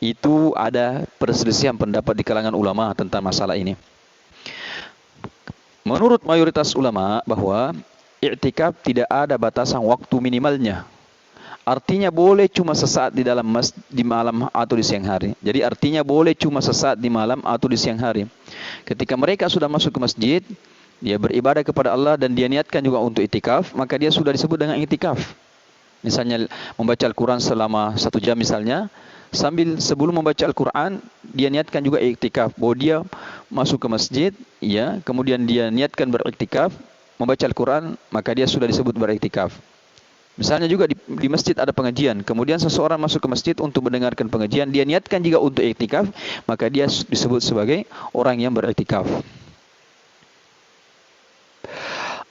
itu ada perselisihan pendapat di kalangan ulama tentang masalah ini. Menurut mayoritas ulama bahwa i'tikaf tidak ada batasan waktu minimalnya. Artinya boleh cuma sesaat di malam atau di siang hari. Jadi artinya boleh cuma sesaat di malam atau di siang hari. Ketika mereka sudah masuk ke masjid, dia beribadah kepada Allah dan dia niatkan juga untuk i'tikaf, maka dia sudah disebut dengan i'tikaf. Misalnya membaca Al-Quran selama 1 jam misalnya, sebelum membaca Al-Quran, dia niatkan juga i'tikaf. Bahwa dia masuk ke masjid, ya, kemudian dia niatkan beriktikaf, membaca Al-Quran, maka dia sudah disebut beriktikaf. Misalnya juga di masjid ada pengajian, kemudian seseorang masuk ke masjid untuk mendengarkan pengajian, dia niatkan juga untuk iktikaf, maka dia disebut sebagai orang yang beriktikaf.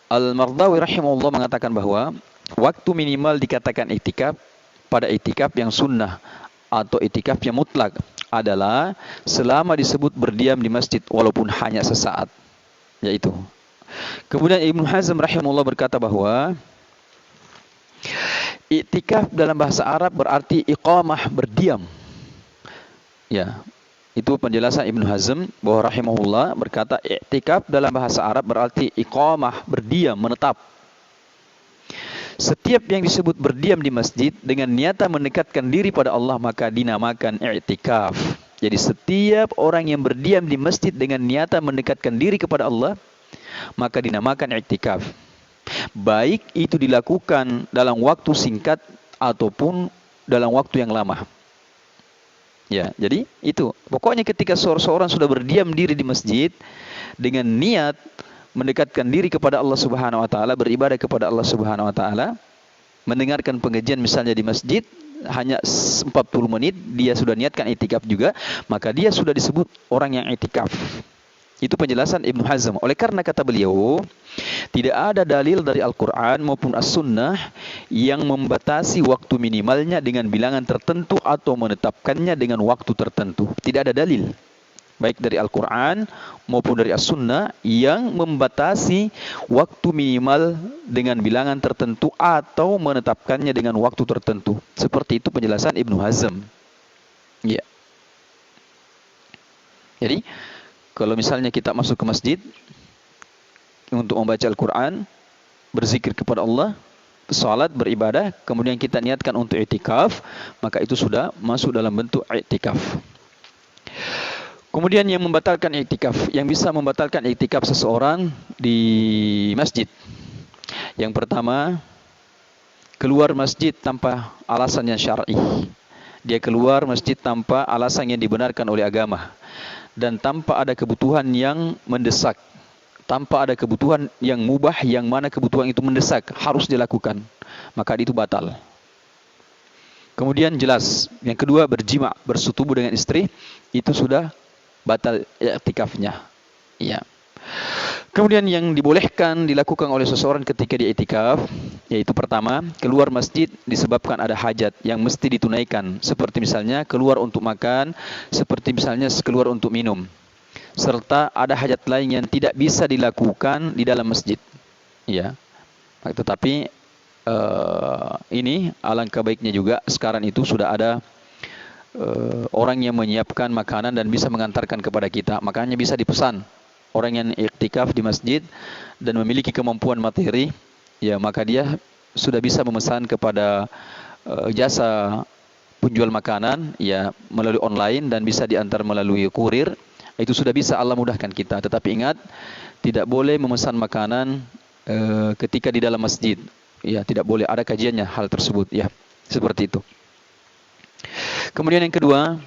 Al-Mardawi rahimahullah mengatakan bahwa waktu minimal dikatakan iktikaf pada iktikaf yang sunnah atau iktikaf yang mutlak. adalah selama disebut berdiam di masjid walaupun hanya sesaat, yaitu. Kemudian Ibnu Hazm rahimahullah berkata bahwa i'tikaf dalam bahasa Arab berarti iqamah, berdiam. Ya, itu penjelasan Ibnu Hazm bahwa rahimahullah berkata i'tikaf dalam bahasa Arab berarti iqamah, berdiam, menetap. Setiap yang disebut berdiam di masjid dengan niatan mendekatkan diri pada Allah maka dinamakan i'tikaf. Jadi setiap orang yang berdiam di masjid dengan niatan mendekatkan diri kepada Allah maka dinamakan i'tikaf. Baik itu dilakukan dalam waktu singkat ataupun dalam waktu yang lama. Ya, jadi itu. Pokoknya ketika seorang sudah berdiam diri di masjid dengan niat mendekatkan diri kepada Allah Subhanahu wa taala, beribadah kepada Allah Subhanahu wa taala, mendengarkan pengajian misalnya di masjid hanya 40 menit, dia sudah niatkan i'tikaf juga, maka dia sudah disebut orang yang i'tikaf. Itu penjelasan Ibnu Hazm. Oleh karena kata beliau, tidak ada dalil dari Al-Quran maupun As-Sunnah yang membatasi waktu minimalnya dengan bilangan tertentu atau menetapkannya dengan waktu tertentu. Tidak ada dalil baik dari Al-Quran maupun dari As-Sunnah yang membatasi waktu minimal dengan bilangan tertentu atau menetapkannya dengan waktu tertentu. Seperti itu penjelasan Ibnu Hazm. Ya. Jadi, kalau misalnya kita masuk ke masjid untuk membaca Al-Quran, berzikir kepada Allah, salat, beribadah, kemudian kita niatkan untuk i'tikaf, maka itu sudah masuk dalam bentuk i'tikaf. Kemudian yang membatalkan i'tikaf, yang bisa membatalkan i'tikaf seseorang di masjid. Yang pertama, keluar masjid tanpa alasan yang syar'i. Dia keluar masjid tanpa alasan yang dibenarkan oleh agama. Dan tanpa ada kebutuhan yang mendesak. Tanpa ada kebutuhan yang mubah, yang mana kebutuhan itu mendesak, harus dilakukan. Maka itu batal. Kemudian jelas, yang kedua berjima, bersetubuh dengan istri, itu sudah batal i'tikafnya. Ya. Kemudian yang dibolehkan dilakukan oleh seseorang ketika dia i'tikaf, yaitu pertama, keluar masjid disebabkan ada hajat yang mesti ditunaikan, seperti misalnya keluar untuk makan, seperti misalnya keluar untuk minum, serta ada hajat lain yang tidak bisa dilakukan di dalam masjid. Ya. Tetapi ini alangkah baiknya juga sekarang itu sudah ada orang yang menyiapkan makanan dan bisa mengantarkan kepada kita. Makanya bisa dipesan. Orang yang iktikaf di masjid dan memiliki kemampuan materi, ya maka dia sudah bisa memesan kepada jasa penjual makanan, ya melalui online dan bisa diantar melalui kurir. Itu sudah bisa, Allah mudahkan kita. Tetapi ingat, tidak boleh memesan makanan ketika di dalam masjid. Ya, tidak boleh, ada kajiannya hal tersebut. Ya, seperti itu. Kemudian yang kedua,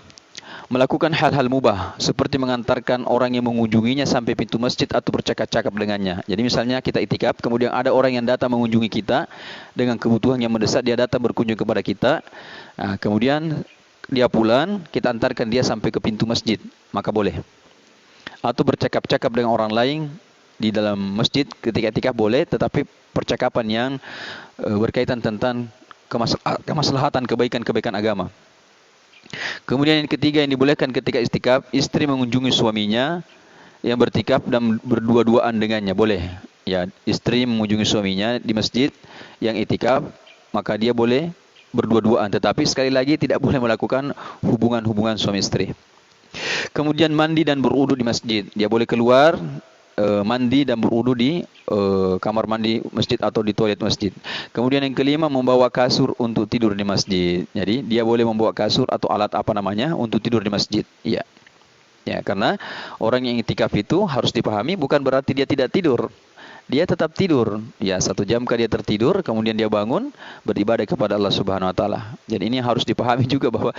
melakukan hal-hal mubah seperti mengantarkan orang yang mengunjunginya sampai pintu masjid atau bercakap-cakap dengannya. Jadi misalnya kita itikaf, kemudian ada orang yang datang mengunjungi kita dengan kebutuhan yang mendesak, dia datang berkunjung kepada kita. Nah, kemudian dia pulang, kita antarkan dia sampai ke pintu masjid, maka boleh. Atau bercakap-cakap dengan orang lain di dalam masjid ketika itikaf boleh, tetapi percakapan yang berkaitan tentang kemaslahatan, kebaikan-kebaikan agama. Kemudian yang ketiga yang dibolehkan ketika istikaf, istri mengunjungi suaminya yang bertikaf dan berdua-duaan dengannya, boleh. Ya, istri mengunjungi suaminya di masjid yang itikaf, maka dia boleh berdua-duaan. Tetapi sekali lagi tidak boleh melakukan hubungan-hubungan suami istri. Kemudian mandi dan berwudu di masjid. Dia boleh keluar mandi dan berwudu di kamar mandi masjid atau di toilet masjid. Kemudian yang kelima, membawa kasur untuk tidur di masjid. Jadi dia boleh membawa kasur atau alat apa namanya untuk tidur di masjid. Iya. Ya, karena orang yang iktikaf itu harus dipahami bukan berarti dia tidak tidur. Dia tetap tidur. Ya, 1 jam dia tertidur, kemudian dia bangun beribadah kepada Allah Subhanahu wa taala. Jadi ini harus dipahami juga bahwa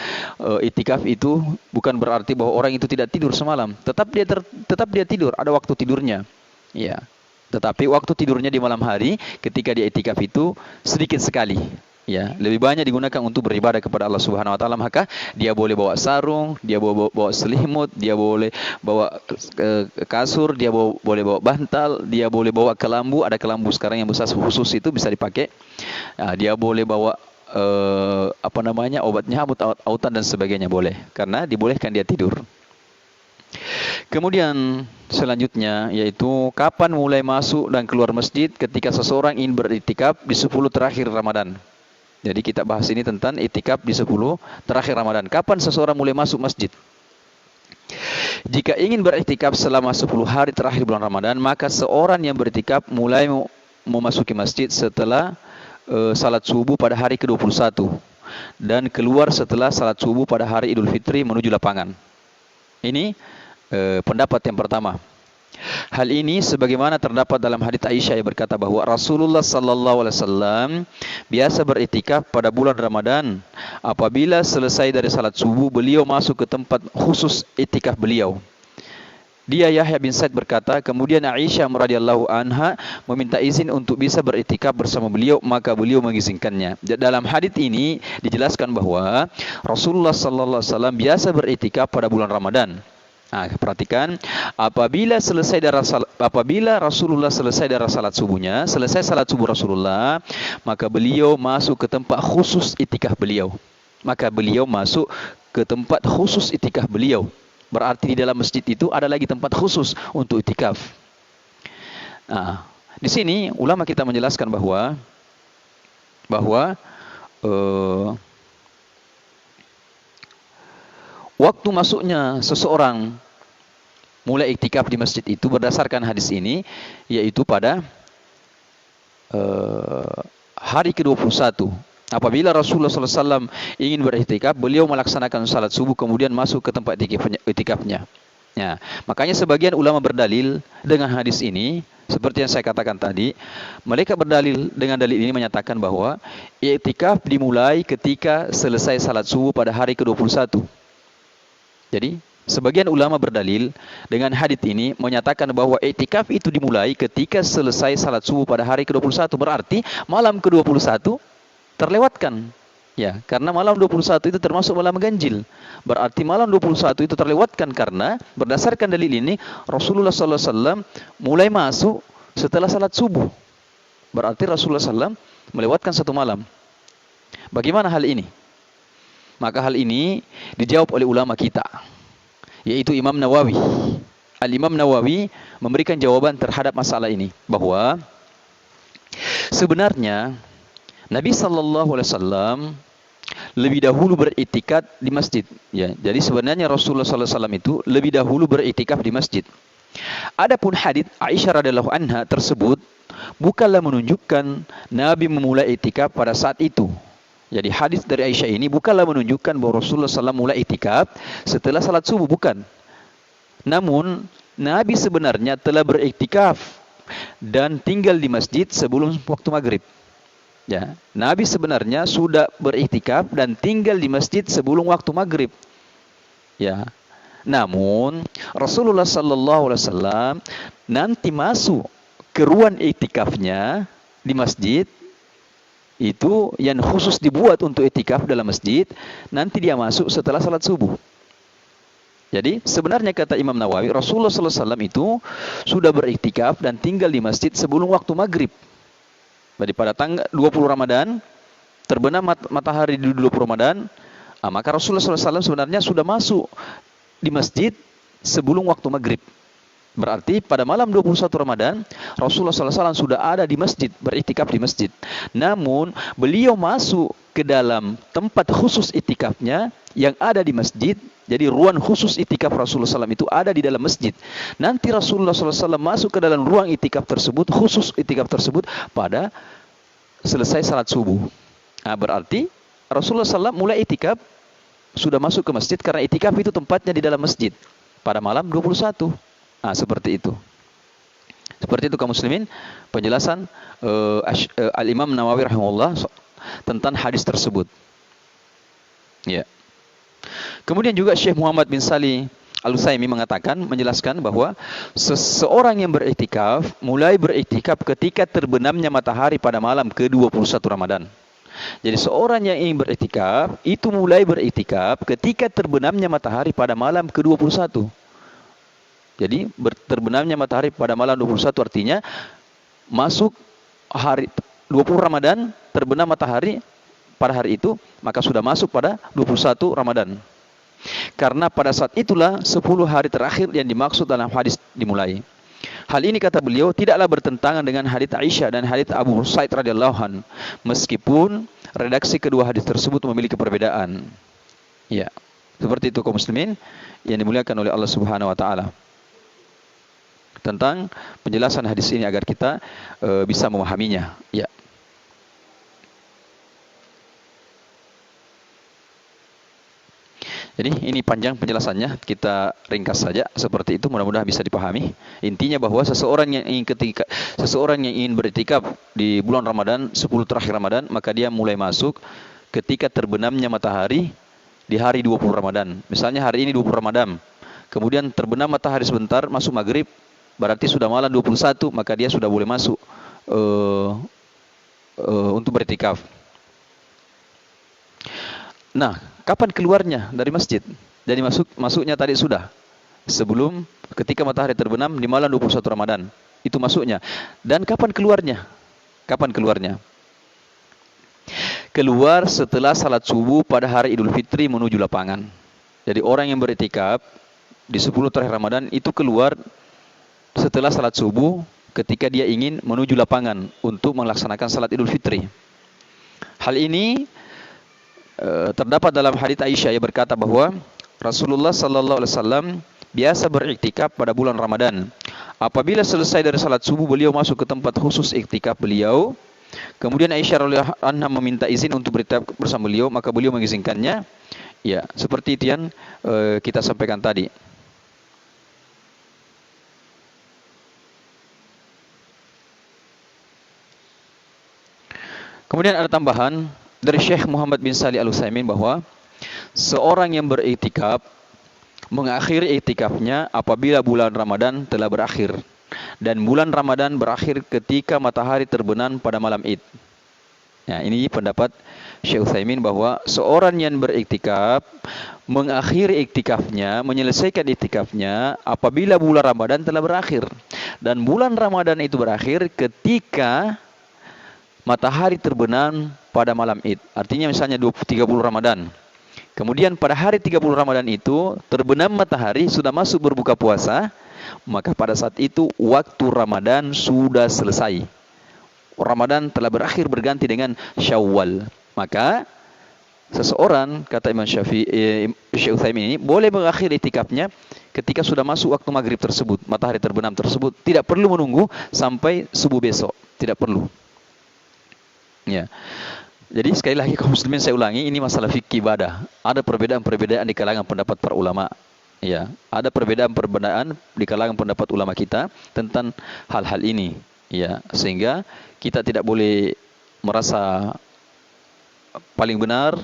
iktikaf itu bukan berarti bahwa orang itu tidak tidur semalam. Tetap dia tidur, ada waktu tidurnya. Ya. Tetapi waktu tidurnya di malam hari ketika dia iktikaf itu sedikit sekali. Ya, lebih banyak digunakan untuk beribadah kepada Allah Subhanahu wa taala, maka dia boleh bawa sarung, dia bawa selimut, dia boleh bawa kasur, dia boleh bawa bantal, dia boleh bawa kelambu, ada kelambu sekarang yang besar khusus itu bisa dipakai. Dia boleh bawa obat nyamuk, autan dan sebagainya boleh, karena dibolehkan dia tidur. Kemudian selanjutnya yaitu kapan mulai masuk dan keluar masjid ketika seseorang ingin beriktikaf di 10 terakhir Ramadan. Jadi kita bahas ini tentang iktikaf di 10 terakhir Ramadan. Kapan seseorang mulai masuk masjid? Jika ingin beriktikaf selama 10 hari terakhir bulan Ramadan, maka seorang yang beriktikaf mulai memasuki masjid setelah salat subuh pada hari ke-21 dan keluar setelah salat subuh pada hari Idul Fitri menuju lapangan. Ini pendapat yang pertama. Hal ini sebagaimana terdapat dalam hadits Aisyah yang berkata bahwa Rasulullah sallallahu alaihi wasallam biasa beriktikaf pada bulan Ramadan. Apabila selesai dari salat subuh, beliau masuk ke tempat khusus iktikaf beliau. Dia Yahya bin Sa'id berkata, kemudian Aisyah radhiyallahu anha meminta izin untuk bisa beriktikaf bersama beliau, maka beliau mengizinkannya. Dalam hadits ini dijelaskan bahwa Rasulullah sallallahu alaihi wasallam biasa beriktikaf pada bulan Ramadan. Nah, perhatikan, apabila Rasulullah selesai dari salat subuhnya, selesai salat subuh Rasulullah, maka beliau masuk ke tempat khusus iktikaf beliau. Berarti di dalam masjid itu ada lagi tempat khusus untuk iktikaf. Nah, di sini ulama kita menjelaskan bahwa waktu masuknya seseorang mulai iktikaf di masjid itu berdasarkan hadis ini, yaitu pada hari ke-21. Apabila Rasulullah SAW ingin beriktikaf, beliau melaksanakan salat subuh kemudian masuk ke tempat iktikafnya. Ya, makanya sebagian ulama berdalil dengan hadis ini, seperti yang saya katakan tadi, mereka berdalil dengan dalil ini menyatakan bahwa iktikaf dimulai ketika selesai salat subuh pada hari ke-21. Jadi, sebagian ulama berdalil dengan hadits ini menyatakan bahwa iktikaf itu dimulai ketika selesai salat subuh pada hari ke-21. Berarti malam ke-21 terlewatkan. Ya, karena malam 21 itu termasuk malam ganjil. Berarti malam 21 itu terlewatkan karena berdasarkan dalil ini Rasulullah SAW mulai masuk setelah salat subuh. Berarti Rasulullah SAW melewatkan satu malam. Bagaimana hal ini? Maka hal ini dijawab oleh ulama kita, yaitu Imam Nawawi. Al-Imam Nawawi memberikan jawaban terhadap masalah ini, bahwa sebenarnya Nabi sallallahu alaihi wasallam lebih dahulu beriktikaf di masjid. Ya, jadi sebenarnya Rasulullah sallallahu alaihi wasallam itu lebih dahulu beriktikaf di masjid. Adapun hadits Aisyah radhiyallahu anha tersebut bukanlah menunjukkan Nabi memulai iktikaf pada saat itu. Jadi hadis dari Aisyah ini bukanlah menunjukkan bahwa Rasulullah SAW mulai iktikaf setelah salat subuh, bukan. Namun Nabi sebenarnya telah beriktikaf dan tinggal di masjid sebelum waktu maghrib. Ya, Nabi sebenarnya sudah beriktikaf dan tinggal di masjid sebelum waktu maghrib. Ya, namun Rasulullah SAW nanti masuk ke ruang iktikafnya di masjid. Itu yang khusus dibuat untuk iktikaf dalam masjid, nanti dia masuk setelah salat subuh. Jadi sebenarnya kata Imam Nawawi, Rasulullah SAW itu sudah beriktikaf dan tinggal di masjid sebelum waktu maghrib. Jadi pada tanggal 20 Ramadan, terbenam matahari di 20 Ramadan, maka Rasulullah SAW sebenarnya sudah masuk di masjid sebelum waktu maghrib. Berarti pada malam 21 Ramadan, Rasulullah SAW sudah ada di masjid, beriktikaf di masjid. Namun, beliau masuk ke dalam tempat khusus iktikafnya yang ada di masjid. Jadi, ruang khusus iktikaf Rasulullah SAW itu ada di dalam masjid. Nanti Rasulullah SAW masuk ke dalam ruang iktikaf tersebut, khusus iktikaf tersebut, pada selesai salat subuh. Nah, berarti Rasulullah SAW mulai iktikaf, sudah masuk ke masjid, karena iktikaf itu tempatnya di dalam masjid pada malam 21. Nah, seperti itu. Seperti itu kaum muslimin penjelasan Al-Imam Nawawi rahimahullah tentang hadis tersebut. Ya. Kemudian juga Syekh Muhammad bin Salih Al-Utsaimin menjelaskan bahwa seseorang yang beriktikaf mulai beriktikaf ketika terbenamnya matahari pada malam ke-21 Ramadan. Jadi seorang yang ingin beriktikaf itu mulai beriktikaf ketika terbenamnya matahari pada malam ke-21. Jadi terbenamnya matahari pada malam 21 artinya masuk hari 20 Ramadan, terbenam matahari pada hari itu, maka sudah masuk pada 21 Ramadan. Karena pada saat itulah 10 hari terakhir yang dimaksud dalam hadis dimulai. Hal ini kata beliau tidaklah bertentangan dengan hadits Aisyah dan hadits Abu Sa'id radhiyallahu anhu, meskipun redaksi kedua hadis tersebut memiliki perbedaan. Ya, seperti itu kaum muslimin yang dimuliakan oleh Allah Subhanahu wa taala. Tentang penjelasan hadis ini agar kita bisa memahaminya. Ya. Jadi ini panjang penjelasannya, kita ringkas saja seperti itu, mudah-mudahan bisa dipahami. Intinya bahwa seseorang yang ingin beriktikaf di bulan Ramadan, 10 terakhir Ramadan, maka dia mulai masuk ketika terbenamnya matahari di hari 20 Ramadan. Misalnya hari ini 20 Ramadan, kemudian terbenam matahari sebentar, masuk maghrib, berarti sudah malam 21, maka dia sudah boleh masuk untuk beriktikaf. Nah, kapan keluarnya dari masjid? Jadi masuknya tadi sudah sebelum ketika matahari terbenam di malam 21 Ramadan. Itu masuknya. Dan kapan keluarnya? Kapan keluarnya? Keluar setelah salat subuh pada hari Idul Fitri menuju lapangan. Jadi orang yang beriktikaf di 10 terakhir Ramadan itu keluar setelah salat subuh ketika dia ingin menuju lapangan untuk melaksanakan salat Idul Fitri. Hal ini terdapat dalam hadits Aisyah yang berkata bahwa Rasulullah sallallahu alaihi wasallam biasa beriktikaf pada bulan Ramadan. Apabila selesai dari salat subuh, beliau masuk ke tempat khusus iktikaf beliau. Kemudian Aisyah radhiyallahu anha meminta izin untuk beriktikaf bersama beliau, maka beliau mengizinkannya. Ya, seperti itu yang kita sampaikan tadi. Kemudian ada tambahan dari Syekh Muhammad bin Shalih Al-Utsaimin bahwa seorang yang beriktikaf mengakhiri iktikafnya apabila bulan Ramadan telah berakhir, dan bulan Ramadan berakhir ketika matahari terbenam pada malam Id. Ya, ini pendapat Syekh Utsaimin bahwa seorang yang beriktikaf mengakhiri iktikafnya, menyelesaikan iktikafnya apabila bulan Ramadan telah berakhir, dan bulan Ramadan itu berakhir ketika matahari terbenam pada malam Id. Artinya misalnya 30 Ramadan. Kemudian pada hari 30 Ramadan itu terbenam matahari, sudah masuk berbuka puasa, maka pada saat itu waktu Ramadan sudah selesai. Ramadan telah berakhir berganti dengan Syawal. Maka seseorang, kata Imam Syekh Utsaimin ini, boleh mengakhiri iktikafnya ketika sudah masuk waktu maghrib tersebut, matahari terbenam tersebut, tidak perlu menunggu sampai subuh besok, tidak perlu. Ya. Jadi sekali lagi kaum muslimin, saya ulangi, ini masalah fikih ibadah. Ada perbedaan-perbedaan di kalangan pendapat para ulama. Ya, ada perbedaan-perbedaan di kalangan pendapat ulama kita tentang hal-hal ini. Ya, sehingga kita tidak boleh merasa paling benar,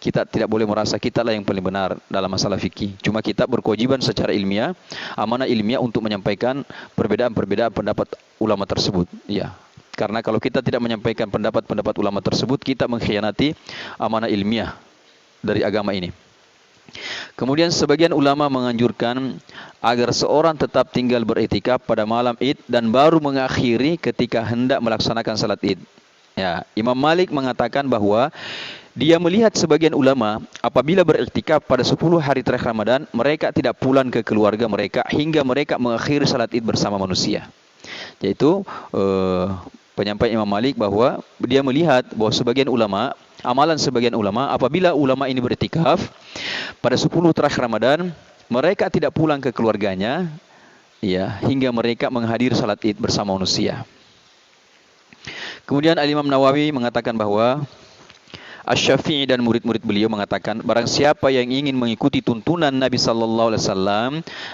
kita tidak boleh merasa kita lah yang paling benar dalam masalah fikih. Cuma kita berkewajiban secara ilmiah, amanah ilmiah untuk menyampaikan perbedaan-perbedaan pendapat ulama tersebut. Ya. Karena kalau kita tidak menyampaikan pendapat-pendapat ulama tersebut, kita mengkhianati amanah ilmiah dari agama ini. Kemudian sebagian ulama menganjurkan agar seorang tetap tinggal beriktikaf pada malam Id dan baru mengakhiri ketika hendak melaksanakan salat Id. Ya, Imam Malik mengatakan bahwa dia melihat sebagian ulama apabila beriktikaf pada 10 hari terakhir Ramadan, mereka tidak pulang ke keluarga mereka hingga mereka mengakhiri salat Id bersama manusia. Yaitu penyampaian Imam Malik bahwa dia melihat bahwa sebagian ulama, amalan sebagian ulama, apabila ulama ini beriktikaf pada 10 terakhir Ramadan, mereka tidak pulang ke keluarganya, ya, hingga mereka menghadiri salat Id bersama manusia. Kemudian Al-Imam Nawawi mengatakan bahwa Asy-Syafi'i dan murid-murid beliau mengatakan, barang siapa yang ingin mengikuti tuntunan Nabi sallallahu alaihi wasallam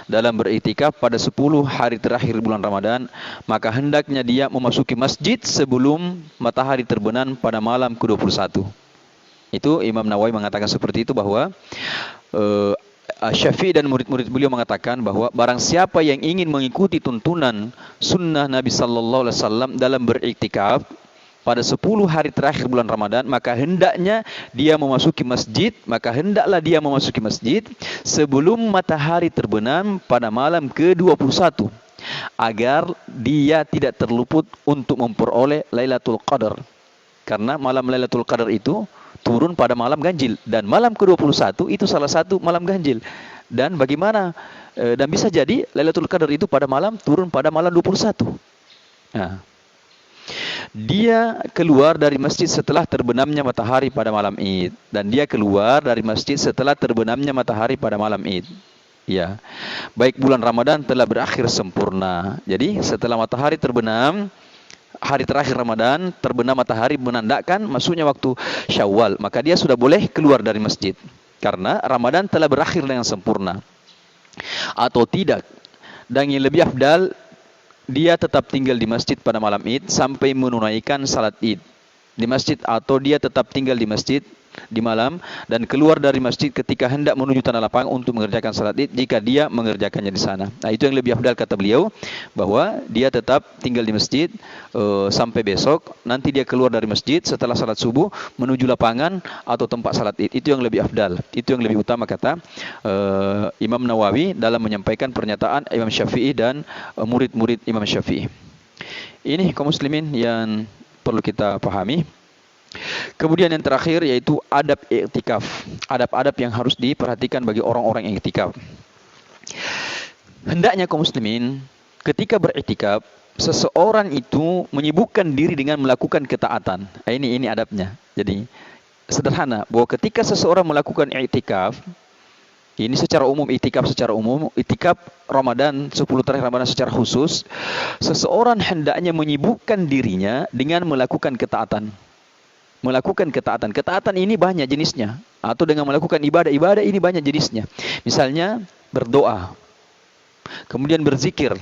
dalam beriktikaf pada 10 hari terakhir bulan Ramadan, maka hendaknya dia memasuki masjid sebelum matahari terbenam pada malam ke-21. Itu Imam Nawawi mengatakan seperti itu, bahwa Asy-Syafi'i dan murid-murid beliau mengatakan bahwa barang siapa yang ingin mengikuti tuntunan sunnah Nabi sallallahu alaihi wasallam dalam beriktikaf pada 10 hari terakhir bulan Ramadan, maka hendaklah dia memasuki masjid sebelum matahari terbenam pada malam ke-21, agar dia tidak terluput untuk memperoleh Lailatul Qadar. Karena malam Lailatul Qadar itu turun pada malam ganjil, dan malam ke-21 itu salah satu malam ganjil. Dan bagaimana dan bisa jadi Lailatul Qadar itu pada malam turun pada malam 21. Nah, dia keluar dari masjid setelah terbenamnya matahari pada malam Id, dan dia keluar dari masjid setelah terbenamnya matahari pada malam Id. Ya, baik bulan Ramadan telah berakhir sempurna. Jadi setelah matahari terbenam, hari terakhir Ramadan, terbenam matahari menandakan masuknya waktu Syawal, maka dia sudah boleh keluar dari masjid karena Ramadan telah berakhir dengan sempurna. Atau tidak, dan yang lebih afdal, dia tetap tinggal di masjid pada malam Id sampai menunaikan salat Id di masjid, atau dia tetap tinggal di masjid di malam dan keluar dari masjid ketika hendak menuju tanah lapang untuk mengerjakan salat Id jika dia mengerjakannya di sana. Nah, itu yang lebih afdal kata beliau, bahwa dia tetap tinggal di masjid sampai besok, nanti dia keluar dari masjid setelah salat subuh menuju lapangan atau tempat salat Id. Itu yang lebih afdal, itu yang lebih utama kata Imam Nawawi dalam menyampaikan pernyataan Imam Syafi'i dan murid-murid Imam Syafi'i. Ini kaum muslimin yang perlu kita pahami. Kemudian yang terakhir yaitu adab i'tikaf. Adab-adab yang harus diperhatikan bagi orang-orang yang i'tikaf. Hendaknya kaum muslimin ketika beriktikaf, seseorang itu menyibukkan diri dengan melakukan ketaatan. Ini adabnya. Jadi sederhana, bahwa ketika seseorang melakukan i'tikaf, ini secara umum, i'tikaf secara umum, i'tikaf Ramadan, 10 terakhir Ramadan secara khusus, seseorang hendaknya menyibukkan dirinya dengan melakukan ketaatan. Melakukan ketaatan. Ketaatan ini banyak jenisnya. Atau dengan melakukan ibadah-ibadah ini banyak jenisnya. Misalnya berdoa, kemudian berzikir,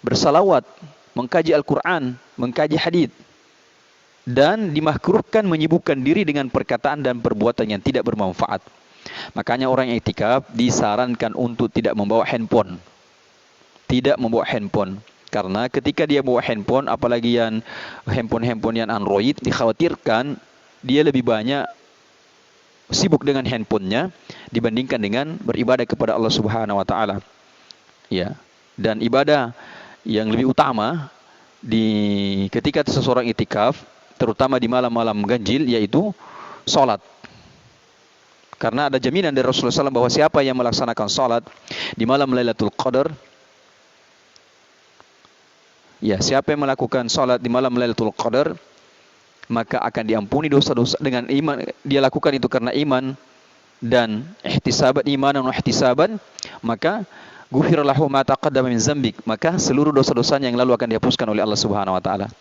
bersalawat, mengkaji Al-Quran, mengkaji hadits, dan dimakruhkan menyibukkan diri dengan perkataan dan perbuatan yang tidak bermanfaat. Makanya orang yang i'tikaf disarankan untuk tidak membawa handphone. Tidak membawa handphone. Karena ketika dia bawa handphone, apalagi yang handphone yang Android, dikhawatirkan dia lebih banyak sibuk dengan handphonenya dibandingkan dengan beribadah kepada Allah Subhanahu wa taala. Ya. Dan ibadah yang lebih utama ketika seseorang i'tikaf, terutama di malam-malam ganjil, yaitu salat. Karena ada jaminan dari Rasulullah SAW bahwa siapa yang melaksanakan salat di malam Lailatul Qadar, ya, siapa yang melakukan salat di malam Lailatul Qadar, maka akan diampuni dosa-dosa dengan iman. Dia lakukan itu karena iman dan ihtisaban, imanan wa ihtisaban, maka ghufira lahu ma taqaddama min dzambik, maka seluruh dosa-dosanya yang lalu akan dihapuskan oleh Allah Subhanahu wa taala.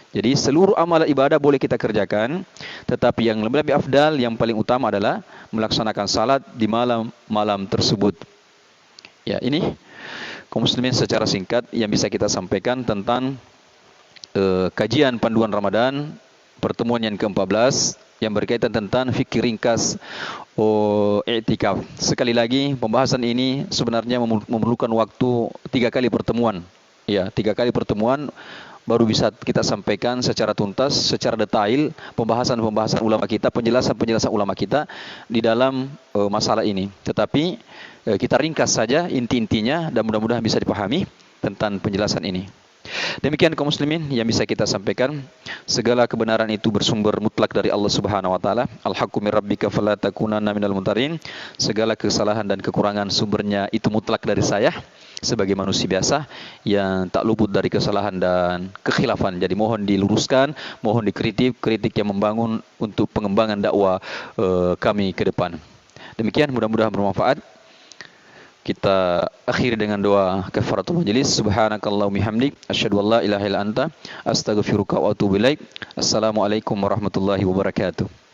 Jadi seluruh amal ibadah boleh kita kerjakan, tetapi yang lebih afdal, yang paling utama adalah melaksanakan salat di malam-malam tersebut. Ya, ini kaum muslimin secara singkat yang bisa kita sampaikan tentang kajian panduan Ramadan pertemuan yang ke-14 yang berkaitan tentang fikih ringkas i'tikaf. Sekali lagi, pembahasan ini sebenarnya memerlukan waktu 3 kali pertemuan. Ya, 3 kali pertemuan baru bisa kita sampaikan secara tuntas, secara detail pembahasan ulama kita, penjelasan ulama kita di dalam masalah ini. Tetapi kita ringkas saja inti-intinya dan mudah-mudahan bisa dipahami tentang penjelasan ini. Demikian kaum muslimin yang bisa kita sampaikan. Segala kebenaran itu bersumber mutlak dari Allah Subhanahu wa taala. Al-haqqu mir rabbika fala takunanna minal mumtarin. Segala kesalahan dan kekurangan sumbernya itu mutlak dari saya sebagai manusia biasa yang tak luput dari kesalahan dan kekhilafan. Jadi mohon diluruskan, mohon dikritik, kritik yang membangun untuk pengembangan dakwah kami ke depan. Demikian, mudah-mudahan bermanfaat. Kita akhiri dengan doa kafaratul majlis. Subhanakallahumma hamdik, asyhadu an la ilaha illa anta, astaghfiruka wa atubu ilaik. Assalamualaikum warahmatullahi wabarakatuh.